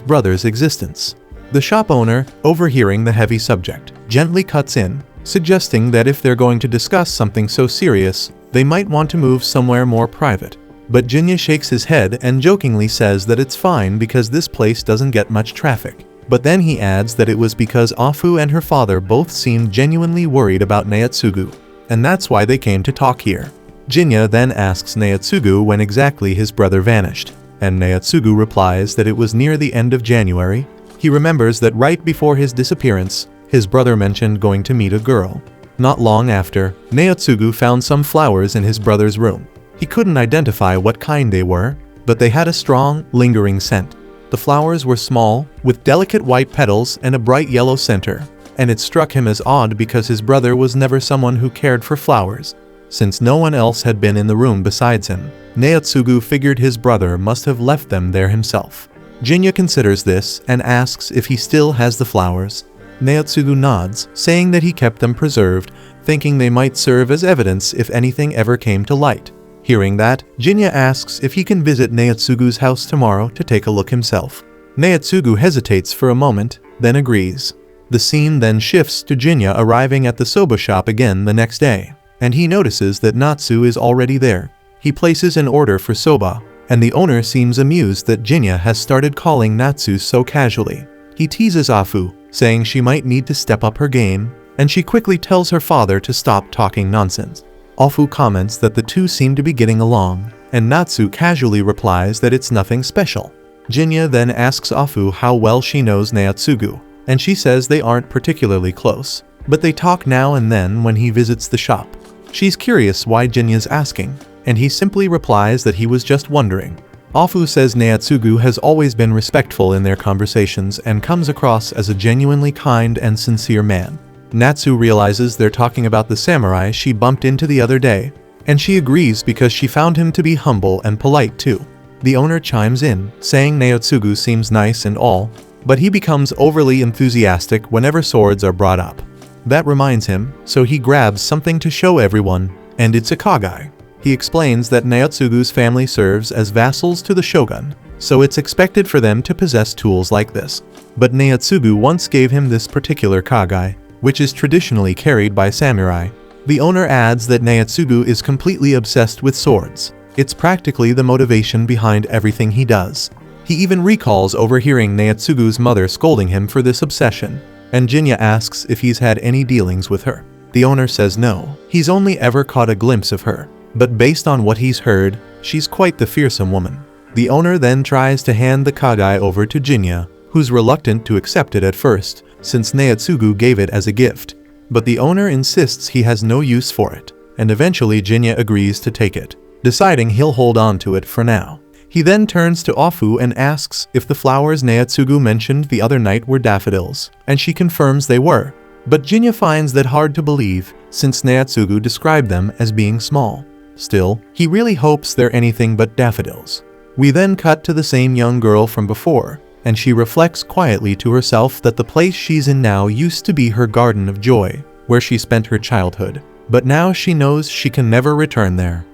brother's existence. The shop owner, overhearing the heavy subject, gently cuts in, suggesting that if they're going to discuss something so serious, they might want to move somewhere more private. But Jinta shakes his head and jokingly says that it's fine because this place doesn't get much traffic. But then he adds that it was because Afu and her father both seemed genuinely worried about Naotsugu, and that's why they came to talk here. Jinta then asks Naotsugu when exactly his brother vanished, and Naotsugu replies that it was near the end of January. He remembers that right before his disappearance, his brother mentioned going to meet a girl. Not long after, Naotsugu found some flowers in his brother's room. He couldn't identify what kind they were, but they had a strong, lingering scent. The flowers were small, with delicate white petals and a bright yellow center, and it struck him as odd because his brother was never someone who cared for flowers. Since no one else had been in the room besides him, Naotsugu figured his brother must have left them there himself. Jinya considers this and asks if he still has the flowers. Naotsugu nods, saying that he kept them preserved, thinking they might serve as evidence if anything ever came to light. Hearing that, Jinya asks if he can visit Naotsugu's house tomorrow to take a look himself. Naotsugu hesitates for a moment, then agrees. The scene then shifts to Jinya arriving at the soba shop again the next day, and he notices that Natsu is already there. He places an order for soba, and the owner seems amused that Jinya has started calling Natsu so casually. He teases Afu, saying she might need to step up her game, and she quickly tells her father to stop talking nonsense. Afu comments that the two seem to be getting along, and Natsu casually replies that it's nothing special. Jinya then asks Afu how well she knows Naotsugu, and she says they aren't particularly close, but they talk now and then when he visits the shop. She's curious why Jinya's asking, and he simply replies that he was just wondering. Afu says Naotsugu has always been respectful in their conversations and comes across as a genuinely kind and sincere man. Natsu realizes they're talking about the samurai she bumped into the other day, and she agrees because she found him to be humble and polite too. The owner chimes in, saying Naotsugu seems nice and all, but he becomes overly enthusiastic whenever swords are brought up. That reminds him, so he grabs something to show everyone, and it's a kagai. He explains that Naotsugu's family serves as vassals to the shogun, so it's expected for them to possess tools like this. But Naotsugu once gave him this particular kagai, which is traditionally carried by samurai. The owner adds that Naotsugu is completely obsessed with swords. It's practically the motivation behind everything he does. He even recalls overhearing Naotsugu's mother scolding him for this obsession, and Jinya asks if he's had any dealings with her. The owner says no, he's only ever caught a glimpse of her, but based on what he's heard, she's quite the fearsome woman. The owner then tries to hand the kagai over to Jinya, who's reluctant to accept it at first, since Naotsugu gave it as a gift. But the owner insists he has no use for it, and eventually Jinya agrees to take it, deciding he'll hold on to it for now. He then turns to Afu and asks if the flowers Naotsugu mentioned the other night were daffodils, and she confirms they were. But Jinya finds that hard to believe, since Naotsugu described them as being small. Still, he really hopes they're anything but daffodils. We then cut to the same young girl from before, and she reflects quietly to herself that the place she's in now used to be her garden of joy, where she spent her childhood, but now she knows she can never return there.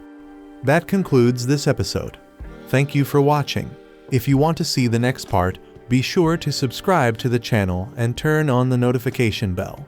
That concludes this episode. Thank you for watching. If you want to see the next part, be sure to subscribe to the channel and turn on the notification bell.